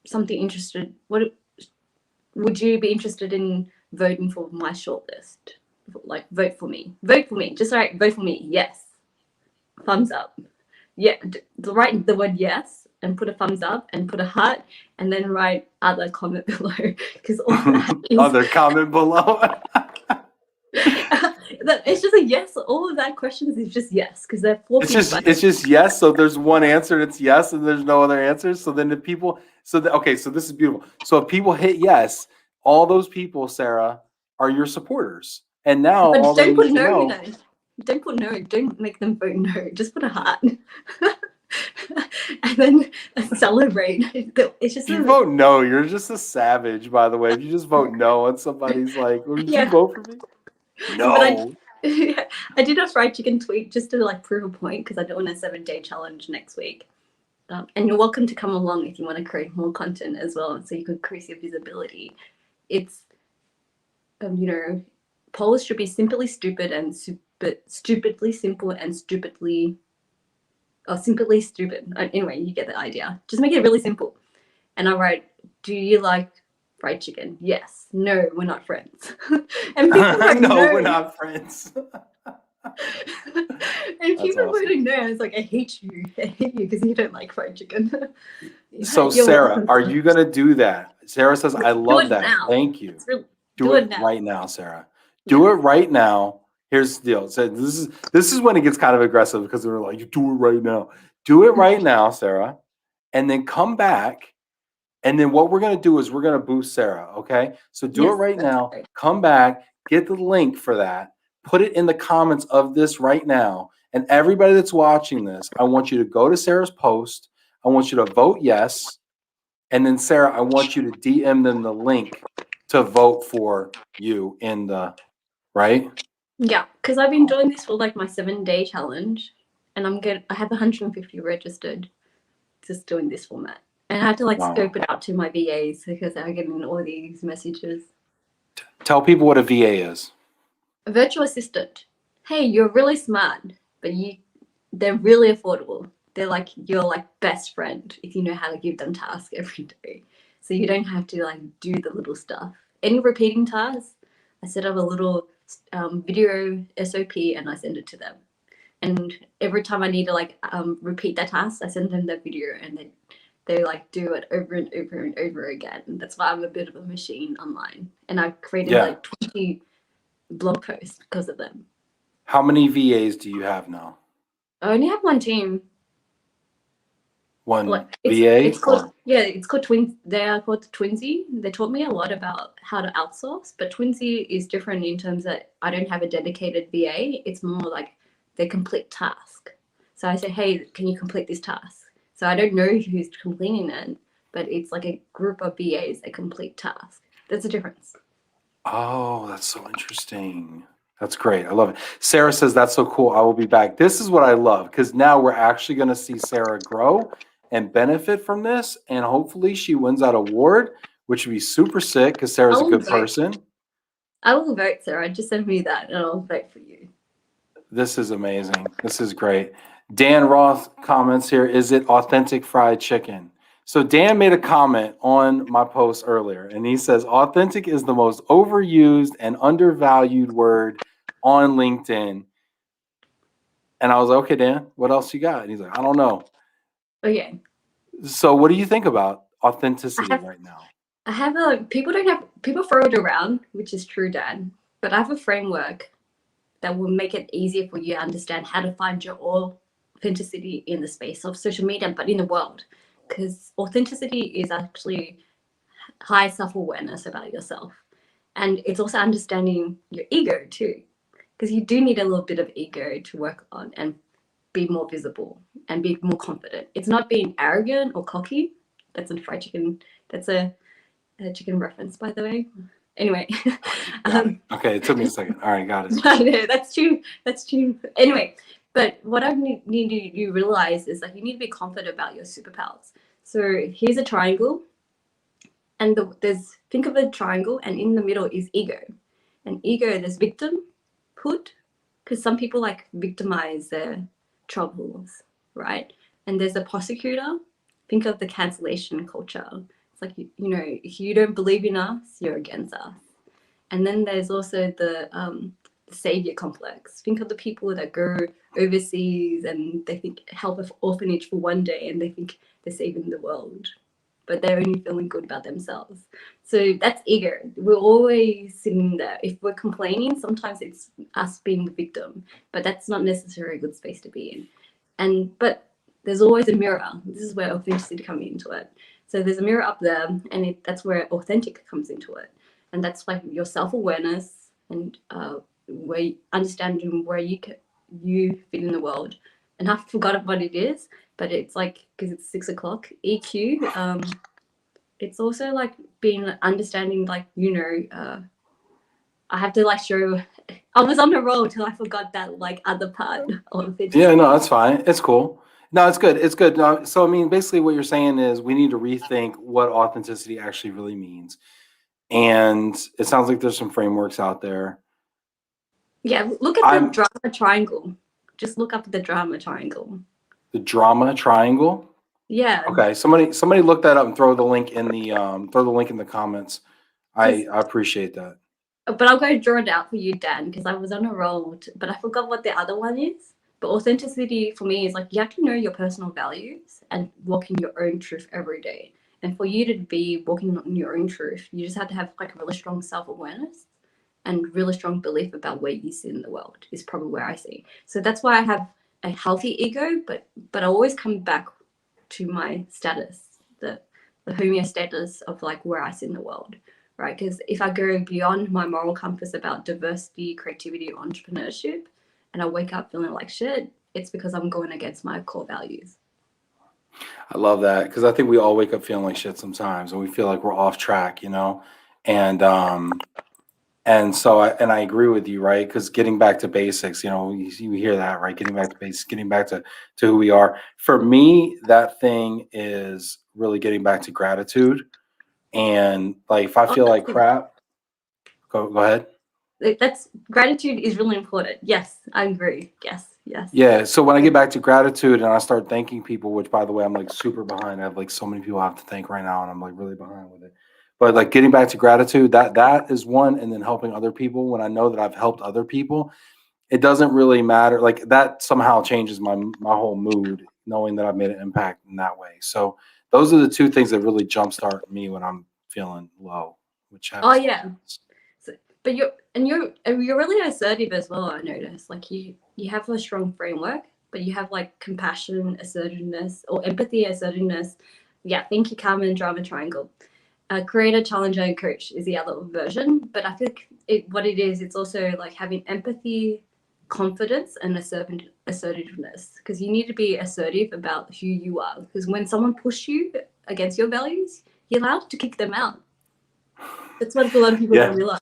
something interested. What would you be interested in voting for my shortlist? Like vote for me. Vote for me. Just write vote for me. Yes. Thumbs up. Yeah. Write the word yes and put a thumbs up and put a heart and then write other comment below because all that is Other comment below. it's just a yes. All of that questions is just yes because they're 4 It's pink just buttons. it's just yes. So there's one answer and it's yes, and there's no other answers. So then the people, okay, so this is beautiful. So if people hit yes, all those people, Sarah, are your supporters. And now But all they don't need put to no, you know. know. Don't put no. Don't make them vote no. Just put a heart. And then celebrate. It's just If you vote no, you're just a savage, by the way. If you just vote no and somebody's like, well, did you vote for me? But No. I did a fried chicken tweet just to like prove a point because I do want a 7-day challenge next week. And you're welcome to come along if you want to create more content as well, so you can increase your visibility. It's you know, polls should be simply stupid and stupidly simple and stupidly simply stupid. Anyway, you get the idea. Just make it really simple. And I write, do you like fried chicken? Yes. No, we're not friends. And people wrote No, no. we're not friends. And That's people awesome. voted no. I was like, I hate you. I hate you because you don't like fried chicken. So You're Sarah, welcome. are you gonna do that? Sarah says, I Do love it that. now. Thank you. Do it now. Right now, Sarah. Do it right now. Here's the deal. So this is when it gets kind of aggressive because they're like, you do it right now. Do it right now, Sarah, and then come back. And then what we're gonna do is we're gonna boost Sarah. Okay. So do it right now. Great. Come back, get the link for that, put it in the comments of this right now. And everybody that's watching this, I want you to go to Sarah's post. I want you to vote yes. And then Sarah, I want you to DM them the link to vote for you in the right. Yeah, because I've been doing this for like my 7-day challenge, and I have 150 registered, just doing this format, and I have to like Wow. scope it out to my VAs because they're getting all these messages. Tell people what a VA is. A virtual assistant. Hey, you're really smart, but they're really affordable. They're like your like best friend if you know how to give them tasks every day. So you don't have to like do the little stuff. Any repeating tasks, I set up a little video SOP and I send it to them. And every time I need to like repeat that task, I send them the video and they like do it over and over and over again. And that's why I'm a bit of a machine online. And I've created like 20 blog posts because of them. How many VAs do you have now? I only have one team. One Like VA? it's called it's called Twins. They are called Twinsy. They taught me a lot about how to outsource, but Twinsy is different in terms that I don't have a dedicated VA. It's more like they complete task. So I say, hey, can you complete this task? So I don't know who's completing it, but it's like a group of VAs that complete tasks. There's a difference. Oh, that's so interesting. That's great. I love it. Sarah says, that's so cool. I will be back. This is what I love because now we're actually going to see Sarah grow and benefit from this. And hopefully she wins that award, which would be super sick because Sarah's a good person. I will vote, Sarah. Just send me that and I'll vote for you. This is amazing. This is great. Dan Roth comments here, is it authentic fried chicken? So Dan made a comment on my post earlier, and he says, authentic is the most overused and undervalued word on LinkedIn. And I was like, okay, Dan, what else you got? And he's like, I don't know. Okay. So what do you think about authenticity right now? I have people throw it around, which is true, Dan, but I have a framework that will make it easier for you to understand how to find your authenticity in the space of social media, but in the world. Because authenticity is actually high self-awareness about yourself. And it's also understanding your ego too. Because you do need a little bit of ego to work on and be more visible and be more confident. It's not being arrogant or cocky. That's a fried chicken. That's a chicken reference, by the way. Anyway. Okay, it took me a second. All right, got it. No, that's true. That's true. Anyway, but what I need you realize is that you need to be confident about your superpowers. So here's a triangle, and think of a triangle, and in the middle is ego. And ego, there's victimhood, because some people like victimize their troubles, right? And there's a prosecutor. Think of the cancellation culture. It's like, if you don't believe in us, you're against us. And then there's also the savior complex. Think of the people that go overseas and they think help an orphanage for one day and they think they're saving the world, but they're only feeling good about themselves. So that's ego. We're always sitting there. If we're complaining, sometimes it's us being the victim, but that's not necessarily a good space to be in. But there's always a mirror. This is where authenticity comes into it. So there's a mirror up there, and that's where authentic comes into it. And that's like your self-awareness and understanding where you fit in the world. And I forgot what it is, but it's like, because it's 6 o'clock, EQ. It's also like being understanding, like, I have to like show. I was on the roll till I forgot that like other part of it. Yeah, no, that's fine. It's cool. No, it's good. It's good. No, so I mean, basically, what you're saying is we need to rethink what authenticity actually really means. And it sounds like there's some frameworks out there. Yeah, look at the drama triangle. Just look up the drama triangle. The drama triangle. Yeah. Okay. Somebody look that up and throw the link in the comments. I appreciate that. But I'll go draw it out for you, Dan, because I was on a roll. But I forgot what the other one is. But authenticity for me is like you have to know your personal values and walk in your own truth every day. And for you to be walking in your own truth, you just have to have like a really strong self-awareness and really strong belief about where you sit in the world is probably where I see. So that's why I have a healthy ego, but I always come back to my status, the homeostatus of like where I sit in the world, right? Because if I go beyond my moral compass about diversity, creativity, entrepreneurship, and I wake up feeling like shit, it's because I'm going against my core values. I love that because I think we all wake up feeling like shit sometimes, and we feel like we're off track, and so I agree with you, right? Because getting back to basics, you hear that, right? Getting back to basics, getting back to who we are. For me, that thing is really getting back to gratitude. And like, if I feel like crap, go ahead. That's gratitude is really important. Yes, I agree. Yes. Yeah. So when I get back to gratitude and I start thanking people, which by the way, I'm like super behind. I have like so many people I have to thank right now, and I'm like really behind with it. But like getting back to gratitude, that is one, and then helping other people. When I know that I've helped other people, it doesn't really matter. Like that somehow changes my whole mood, knowing that I've made an impact in that way. So those are the two things that really jumpstart me when I'm feeling low. Which happens. Oh yeah. But you're really assertive as well. I notice, like you have a strong framework, but you have like compassion, assertiveness, or empathy, assertiveness. Yeah, thank you, Carmen. Drama triangle. Creator, challenger, and coach is the other version. But I think what it is, it's also like having empathy, confidence, and assertiveness. Because you need to be assertive about who you are. Because when someone pushes you against your values, you're allowed to kick them out. That's what a lot of people don't realize.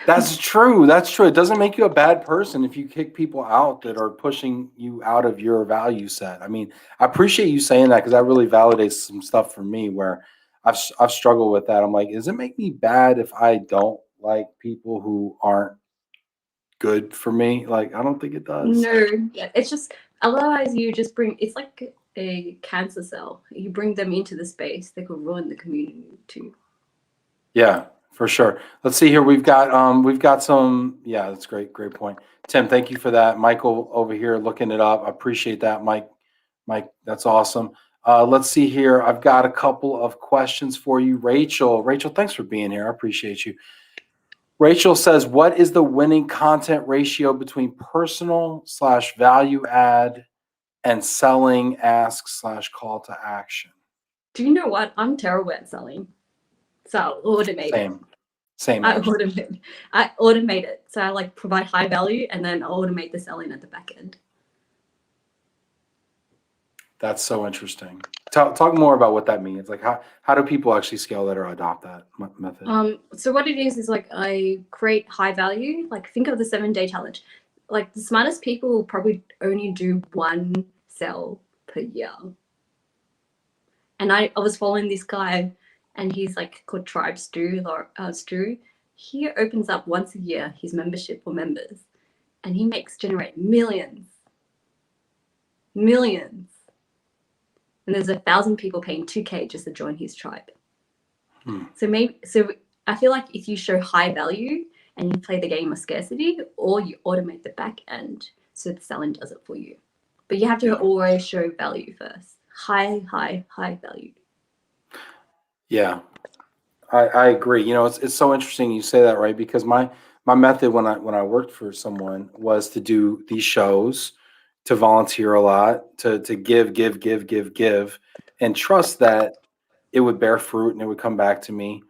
That's true. That's true. It doesn't make you a bad person if you kick people out that are pushing you out of your value set. I mean, I appreciate you saying that because that really validates some stuff for me where I've struggled with that. I'm like, does it make me bad if I don't like people who aren't good for me? Like, I don't think it does. No, it's just otherwise you just bring. It's like a cancer cell. You bring them into the space, they could ruin the community too. Yeah, for sure. Let's see here. We've got some. Yeah, that's great. Great point, Tim. Thank you for that. Michael over here looking it up. I appreciate that, Mike. Mike, that's awesome. Let's see here. I've got a couple of questions for you, Rachel. Rachel, thanks for being here. I appreciate you. Rachel says, "What is the winning content ratio between personal/value add and selling ask/call to action?" Do you know what? I'm terrible at selling, so I'll automate it. Same. I automate it. So I like provide high value, and then I'll automate the selling at the back end. That's so interesting. Talk more about what that means. Like how do people actually scale that or adopt that method? So what it is like I create high value. Like think of the 7-day challenge. Like the smartest people will probably only do one sell per year. And I was following this guy, and he's like called Tribe Stu, or Stu. He opens up once a year his membership for members, and he makes generate millions. Millions. And there's 1,000 people paying 2K just to join his tribe. So I feel like if you show high value and you play the game of scarcity, or you automate the back end so the selling does it for you. But you have to always show value first. High value. Yeah, I agree. You know, it's so interesting you say that, right? Because my method when I worked for someone was to do these shows, to volunteer a lot, to give, and trust that it would bear fruit and it would come back to me.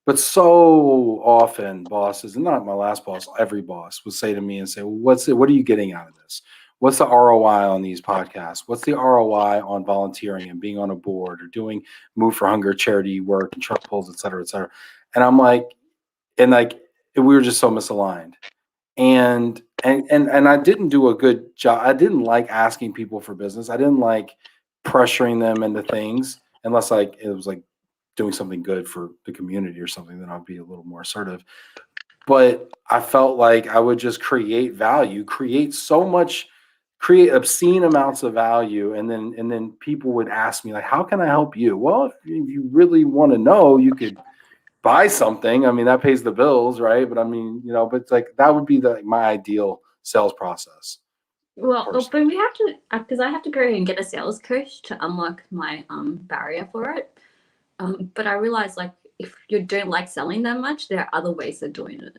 But so often bosses, and not my last boss, every boss would say to me and say, well, what are you getting out of this? What's the ROI on these podcasts? What's the ROI on volunteering and being on a board or doing Move for Hunger charity work and truck pulls, et cetera, et cetera? And I'm like, we were just so misaligned. And I didn't do a good job. I didn't like asking people for business. I didn't like pressuring them into things unless like it was like doing something good for the community or something, then I'll be a little more assertive. But I felt like I would just create value, create obscene amounts of value, and then people would ask me like, how can I help you? Well, if you really want to know, you could buy something. I mean, that pays the bills, right? But I mean, you know, but it's like that would be my ideal sales process. Well, Personally. but we have to, because I have to go and get a sales coach to unlock my barrier for it. But I realized like if you don't like selling that much, there are other ways of doing it.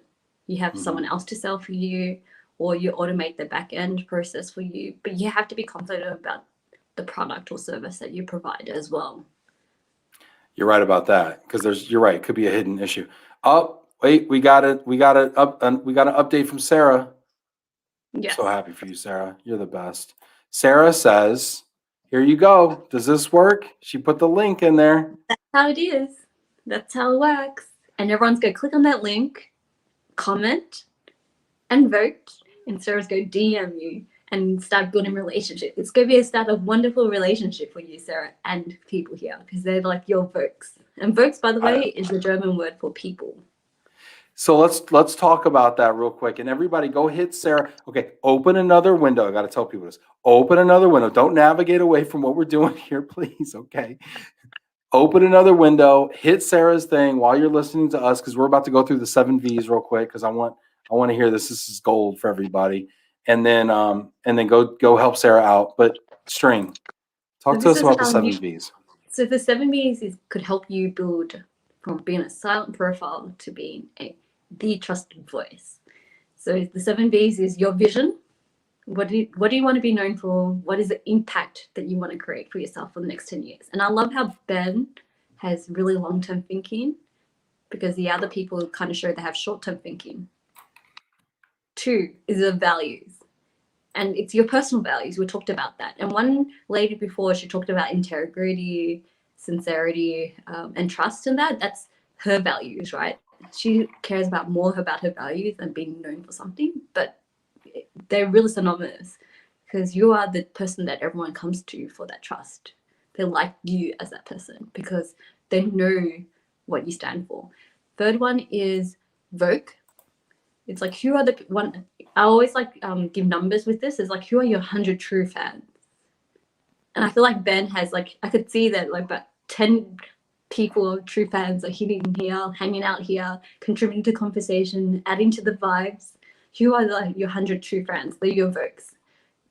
You have someone else to sell for you, or you automate the back end process for you. But you have to be confident about the product or service that you provide as well. You're right about that because you're right. It could be a hidden issue. Oh, wait, we got an update from Sarah. Yes. So happy for you, Sarah. You're the best. Sarah says, here you go. Does this work? She put the link in there. That's how it is. That's how it works. And everyone's going to click on that link, comment, and vote. And Sarah's going to DM you and start building relationship. It's going to be a start of wonderful relationship for you, Sarah, and people here, because they're like your folks. And folks, by the way, is the German word for people. So let's talk about that real quick. And everybody go hit Sarah. Okay, open another window. I got to tell people this. Open another window. Don't navigate away from what we're doing here, please. Okay. Open another window, hit Sarah's thing while you're listening to us, because we're about to go through the 7 V's real quick, because I want to hear this. This is gold for everybody. And then go help Sarah out. But String, talk to us about the 7 V's. So the 7 V's could help you build from being a silent profile to being the trusted voice. So the 7 V's is your vision. What do you want to be known for? What is the impact that you want to create for yourself for the next 10 years? And I love how Ben has really long-term thinking, because the other people kind of show they have short-term thinking. 2 is the values. And it's your personal values. We talked about that. And one lady before, she talked about integrity, sincerity, and trust, and that's her values, right? She cares more about her values than being known for something, but they're really synonymous, because you are the person that everyone comes to for that trust. They like you as that person because they know what you stand for. 3rd one is Vogue. It's like, who are the one? I always like give numbers with this. It's like, who are your 100 true fans? And I feel like Ben has like, I could see that like about 10 people, true fans, are hitting here, hanging out here, contributing to conversation, adding to the vibes. Who are like your 100 true fans? They're your Vokes.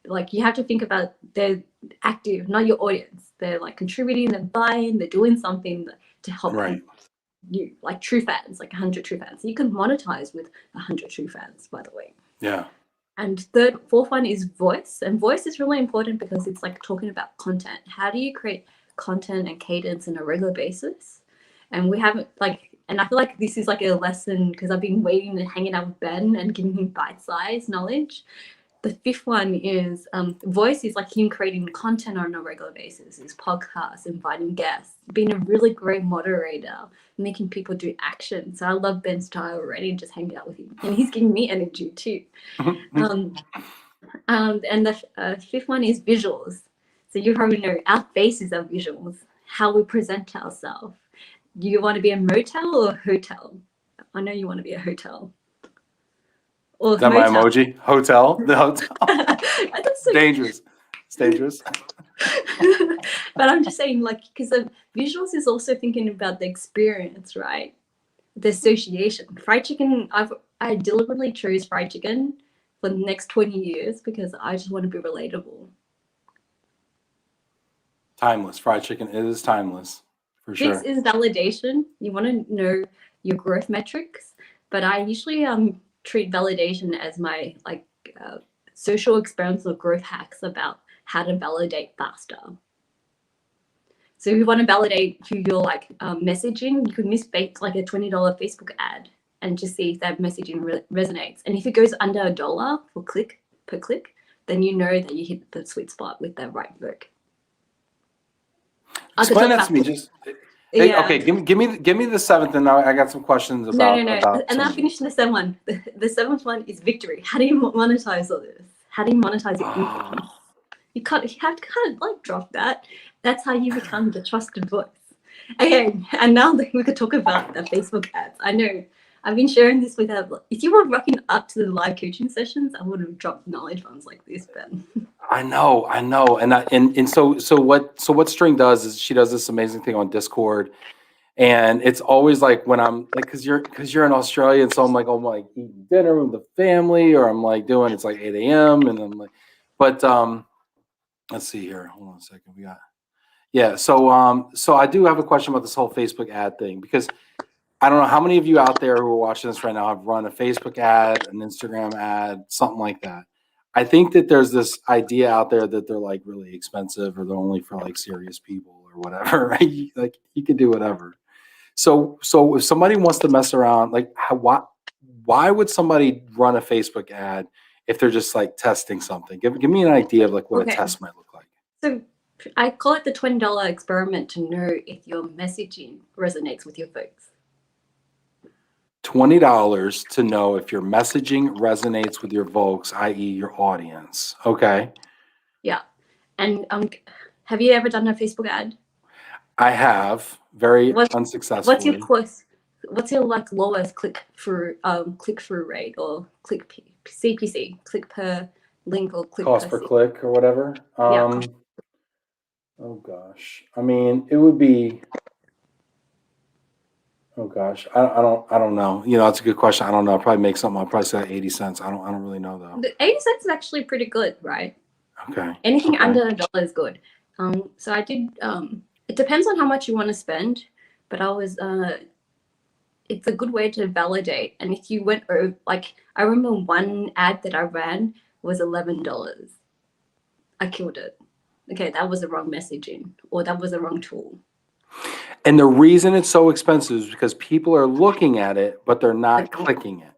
Like, you have to think about, they're active, not your audience. They're like contributing, they're buying, they're doing something to help you, like true fans, like 100 true fans. You can monetize with 100 true fans, by the way. Yeah. And 4th one is voice. And voice is really important because it's like talking about content. How do you create content and cadence on a regular basis? And we haven't and I feel like this is like a lesson, because I've been waiting and hanging out with Ben and giving him bite-sized knowledge. The 5th one is voice is like him creating content on a regular basis, his podcasts, inviting guests, being a really great moderator, making people do action. So I love Ben's style already, just hanging out with him. And he's giving me energy too. And the 5th one is visuals. So you probably know our faces are visuals. how we present ourselves. Do you want to be a motel or a hotel? I know you want to be a hotel. Or Is that my motel. emoji? Hotel? The hotel? That's so Dangerous. It's dangerous. but I'm just saying, like, because the visuals is also thinking about the experience, right? The association. Fried chicken, I deliberately chose fried chicken for the next 20 years because I just want to be relatable. Timeless. Fried chicken is timeless, for This sure. is validation. You want to know your growth metrics, but I usually treat validation as my like social experiments or growth hacks about how to validate faster. So if you want to validate who you're like messaging, you could misbake like a $20 Facebook ad and just see if that messaging resonates. And if it goes under $1 per click, then you know that you hit the sweet spot with the right hook. Explain that to me. Just yeah. okay. Give me the seventh, and now I got some questions about No. about. And I'll finish the seventh one. The seventh one is victory. How do you monetize all this? How do you monetize your influence? You have to kind of like drop that. That's how you become the trusted voice. Okay, and now that we could talk about the Facebook ads. I know I've been sharing this with if you were rocking up to the live coaching sessions, I would have dropped knowledge bombs like this, Ben. I know, and so what String does is she does this amazing thing on Discord, and it's always like when I'm like, because you're in Australia, and so I'm like eating dinner with the family, or I'm like doing it's like 8 a.m. and I'm like, but let's see here. Hold on a second. So I do have a question about this whole Facebook ad thing, because I don't know how many of you out there who are watching this right now have run a Facebook ad, an Instagram ad, something like that. I think that there's this idea out there that they're like really expensive, or they're only for like serious people or whatever, right? Like you can do whatever. So if somebody wants to mess around, like why would somebody run a Facebook ad if they're just like testing something? Give me an idea of like what a test might look like. So I call it the $20 experiment to know if your messaging resonates with your folks. $20 to know if your messaging resonates with your folks, i.e., your audience. Okay. Yeah. And have you ever done a Facebook ad? I have, very unsuccessfully. What's your like lowest click through rate, or CPC, click per link, or click Cost per per click or whatever. Yeah. Oh gosh. I mean, it would be. Oh gosh, I don't know. You know, that's a good question. I don't know. I'll probably make something. I'll probably say 80 cents. I don't really know though. The 80 cents is actually pretty good, right? Okay. Anything under $1 is good. So I did. It depends on how much you want to spend, but it's a good way to validate. And if you went over, like, I remember one ad that I ran was $11. I killed it. Okay, that was the wrong messaging, or that was the wrong tool. And the reason it's so expensive is because people are looking at it, but they're not clicking it.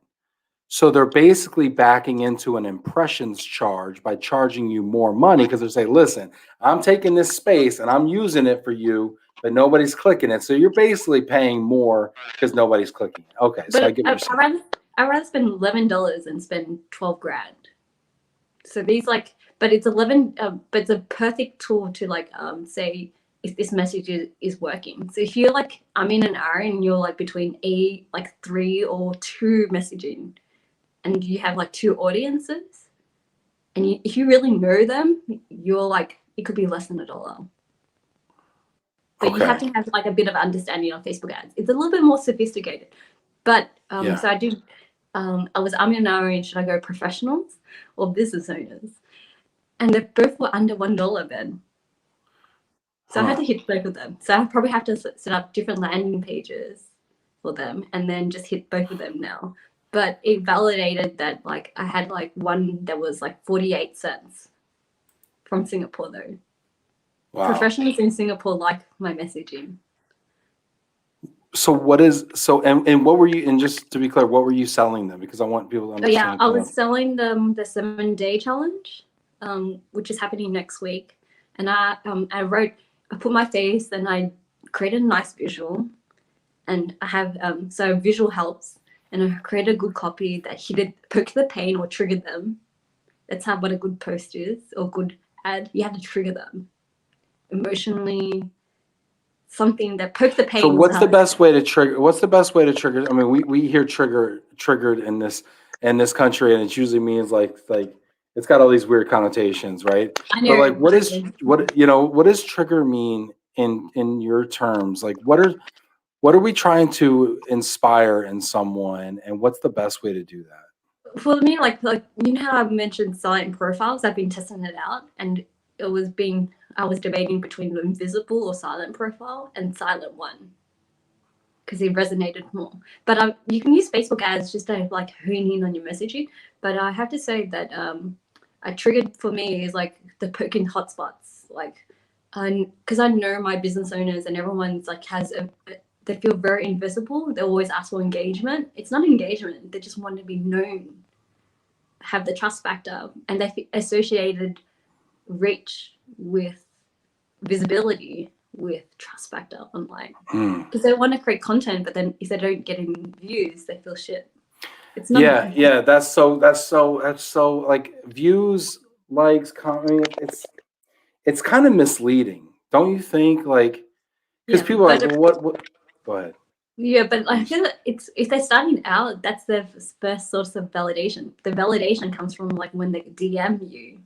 So they're basically backing into an impressions charge by charging you more money, because they're saying, listen, I'm taking this space and I'm using it for you, but nobody's clicking it. So you're basically paying more because nobody's clicking it. Okay, so I get what you're saying. I'd rather spend $11 and spend 12 grand. So these like, but it's 11, but it's a perfect tool to like say if this message is working. So if you're like, I'm in an hour and you're like between like 3 or 2 messaging, and you have like 2 audiences, and if you really know them, you're like, it could be less than $1. But you have to have like a bit of understanding of Facebook ads. It's a little bit more sophisticated. But so I did. I was in and should I go professionals or business owners? And they both were under $1 then. So I had to hit both of them. So I probably have to set up different landing pages for them, and then just hit both of them now. But it validated that like I had like one that was like 48 cents from Singapore though. Wow. Professionals in Singapore like my messaging. So and what were you, and just to be clear, what were you selling them? Because I want people to understand. I was selling them the 7-day challenge, which is happening next week. And I put my face and I created a nice visual, and I have so visual helps, and I created a good copy that poked the pain or triggered them. That's what a good post is, or good ad. You have to trigger them emotionally, something that pokes the So pain. what's the best way to trigger? What's the best way to trigger? I mean, we hear triggered in this country, and it usually means like it's got all these weird connotations, right? I But like, know. what does trigger mean in your terms? Like, what are we trying to inspire in someone, and what's the best way to do that? For me, like you know how I mentioned silent profiles. I've been testing it out, and it was being I was debating between the invisible or silent profile and silent one because it resonated more. But you can use Facebook ads just to like hone in on your messaging. But I have to say that I triggered for me is like the poking hotspots, like, because I know my business owners and everyone's like they feel very invisible. They always ask for engagement. It's not engagement. They just want to be known, have the trust factor, and they associated reach with visibility with trust factor online Mm. because they want to create content, but then if they don't get any views, they feel shit. It's not. Yeah, that's so like views, likes, comment. It's kind of misleading, don't you think? Like, because Yeah, people are like, but well, what? Go ahead. yeah, but I feel that it's if they're starting out, that's their first source of validation. The validation comes from like when they DM you,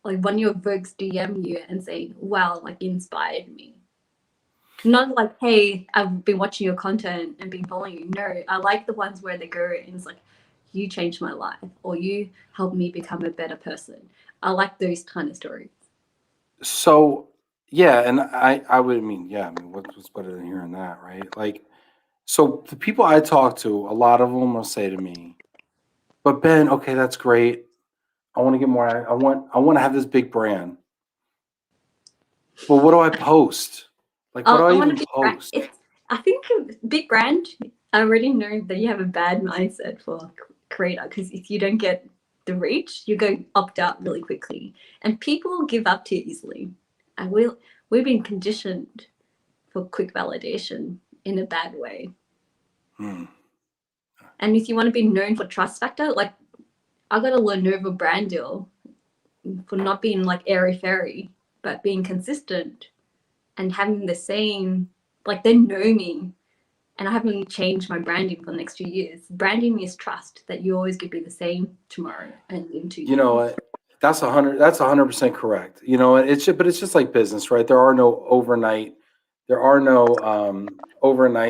like when your folks DM you and say, "Wow, like you inspired me." Not like, "Hey, I've been watching your content and been following you." No, I like the ones where they go and it's like, "You changed my life," or "You helped me become a better person." I like those kind of stories. So yeah, and I would mean yeah, I mean what's better than hearing that, right? Like, so the people I talk to, a lot of them will say to me, "But Ben, okay, that's great. I want to get more. I want to have this big brand, but what do I post? Like, what do I I want even to be brand. post?" I think a big brand. I already know that you have a bad mindset for creator because if you don't get the reach, you go opt out really quickly, and people give up too easily. And we've been conditioned for quick validation in a bad way. Hmm. And if you want to be known for trust factor, like I got a Lenovo brand deal for not being like airy fairy, but being consistent and having the same, like they know me and I haven't changed my branding for the next 2 years. Branding is trust that you always could be the same tomorrow and in two You know years. what? That's 100% correct. You know, but it's just like business, right? There are no overnight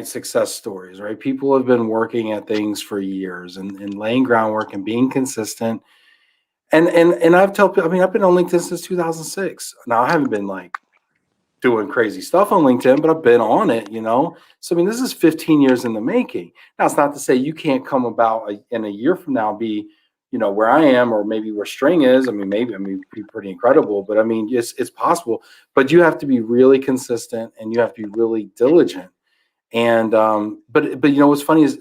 success stories, right? People have been working at things for years and laying groundwork and being consistent. And I've told people, I mean, I've been on LinkedIn since 2006. Now I haven't been like doing crazy stuff on LinkedIn, but I've been on it, you know? So, I mean, this is 15 years in the making. Now, it's not to say you can't come about in a year from now, be, you know, where I am, or maybe where String is. I mean, maybe, I mean, be pretty incredible, but I mean, it's possible, but you have to be really consistent and you have to be really diligent. And, but you know, what's funny is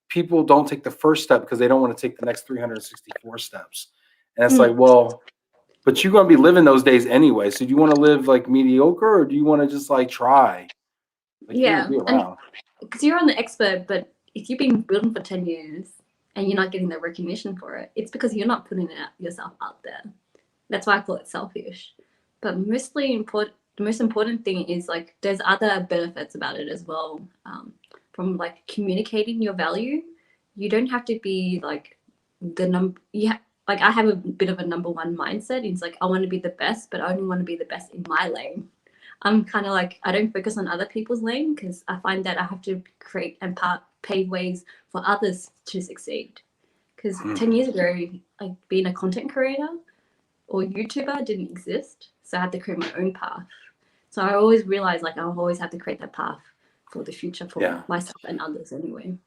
people don't take the first step because they don't want to take the next 364 steps. And it's like, Mm, well, but you're gonna be living those days anyway. So do you want to live like mediocre, or do you want to just like try? Like you're gonna yeah, be and around. because you're on the expert, but if you've been building for 10 years and you're not getting the recognition for it, it's because you're not putting yourself out there. That's why I call it selfish. But the most important thing is like there's other benefits about it as well. From like communicating your value, you don't have to be like the number. Like I have a bit of a number one mindset. It's like I want to be the best, but I only want to be the best in my lane. I'm kind of like I don't focus on other people's lane because I find that I have to create and pave ways for others to succeed. Because Hmm. 10 years ago, like being a content creator or YouTuber didn't exist. So I had to create my own path. So I always realized like I'll always have to create that path for the future for Yeah. myself and others anyway.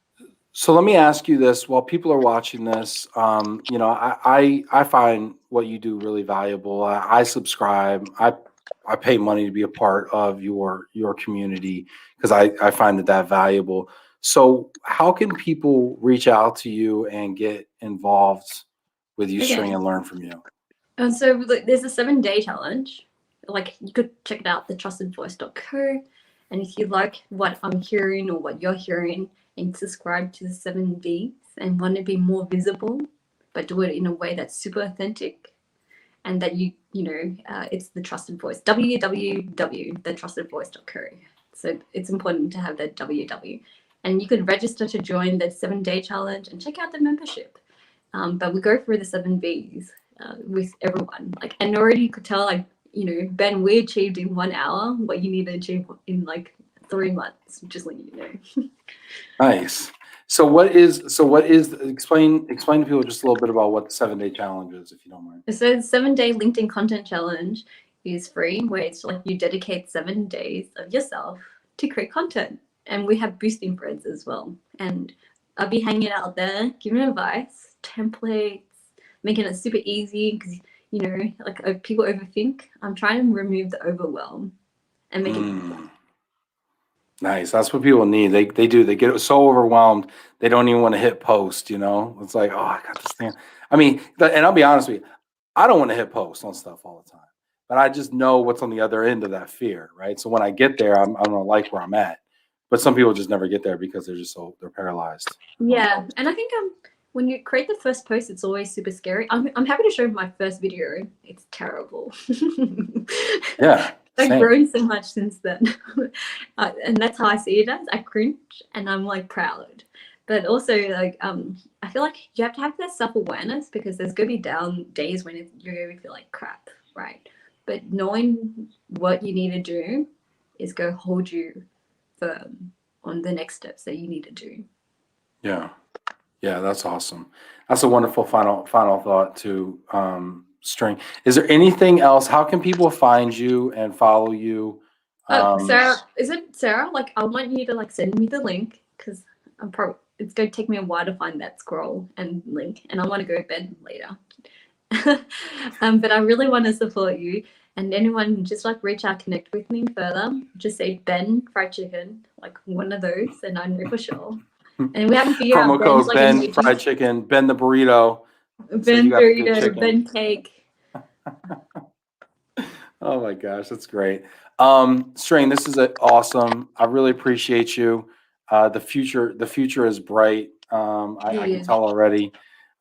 So let me ask you this: while people are watching this, you know, I find what you do really valuable. I subscribe. I pay money to be a part of your community because I find that valuable. So how can people reach out to you and get involved with you, Okay. String, and learn from you? And so like, there's a 7-day challenge. Like you could check it out, thetrustedvoice.co. And if you like what I'm hearing or what you're hearing and subscribe to the 7 V's and want to be more visible, but do it in a way that's super authentic and that it's the trusted voice, www.thetrustedvoice.co. So it's important to have that www. And you could register to join the 7-day challenge and check out the membership. But we go through the 7 V's with everyone. Like, and already you could tell, like, Ben, we achieved in 1 hour what you need to achieve in like 3 months, just letting you know. Nice. So explain to people just a little bit about what the 7-day challenge is, if you don't mind. So the 7-day LinkedIn content challenge is free, where it's like you dedicate 7 days of yourself to create content. And we have boosting threads as well. And I'll be hanging out there, giving advice, templates, making it super easy because, like people overthink. I'm trying to remove the overwhelm and make it easy. Nice. That's what people need. They get so overwhelmed they don't even want to hit post. It's like, oh, I got this thing. I mean, and I'll be honest with you, I don't want to hit post on stuff all the time, but I just know what's on the other end of that fear, right? So when I get there, I'm gonna like where I'm at. But some people just never get there because they're paralyzed. Yeah, and I think when you create the first post, it's always super scary. I'm happy to show my first video. It's terrible. Yeah. I've grown so much since then. And that's how I see it as. I cringe and I'm like proud. But also, like, I feel like you have to have that self-awareness because there's going to be down days when you're going to feel like crap, right? But knowing what you need to do is going to hold you firm on the next steps that you need to do. Yeah. Yeah, that's awesome. That's a wonderful final thought to String. Is there anything else? How can people find you and follow you? Sarah, is it Sarah? Like, I want you to like send me the link because it's going to take me a while to find that scroll and link, and I want to go to bed later. But I really want to support you, and anyone just like reach out, connect with me further. Just say Ben Fried Chicken, like one of those, and I know for sure. And we haven't figured out promo code like Ben Fried Chicken, Ben the burrito, Ben burrito, Ben cake. Oh my gosh, that's great. String, this is awesome. I really appreciate you. The future is bright. I can tell already.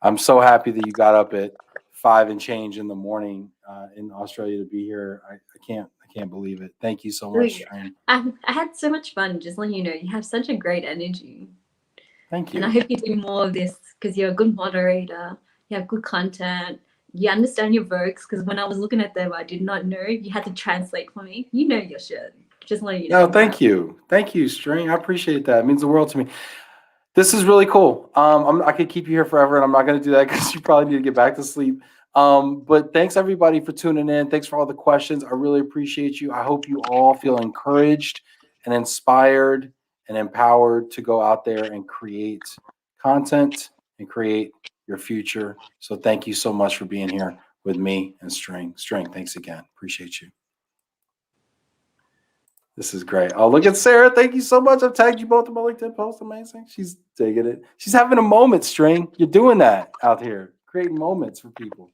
I'm so happy that you got up at 5 and change in the morning in Australia to be here. I can't believe it. Thank you so much, String. I had so much fun. Just letting you know, you have such a great energy. Thank you. And I hope you do more of this because you're a good moderator. You have good content. You understand your Vogues because when I was looking at them, I did not know. You had to translate for me. You know your shit. Just letting you know. No, thank you. Thank you, String. I appreciate that. It means the world to me. This is really cool. I could keep you here forever, and I'm not going to do that because you probably need to get back to sleep. But thanks, everybody, for tuning in. Thanks for all the questions. I really appreciate you. I hope you all feel encouraged and inspired and empowered to go out there and create content and create your future. So thank you so much for being here with me and String. String, thanks again. Appreciate you. This is great. Oh, look at Sarah. Thank you so much. I've tagged you both in my LinkedIn post. Amazing. She's digging it. She's having a moment, String. You're doing that out here, creating moments for people.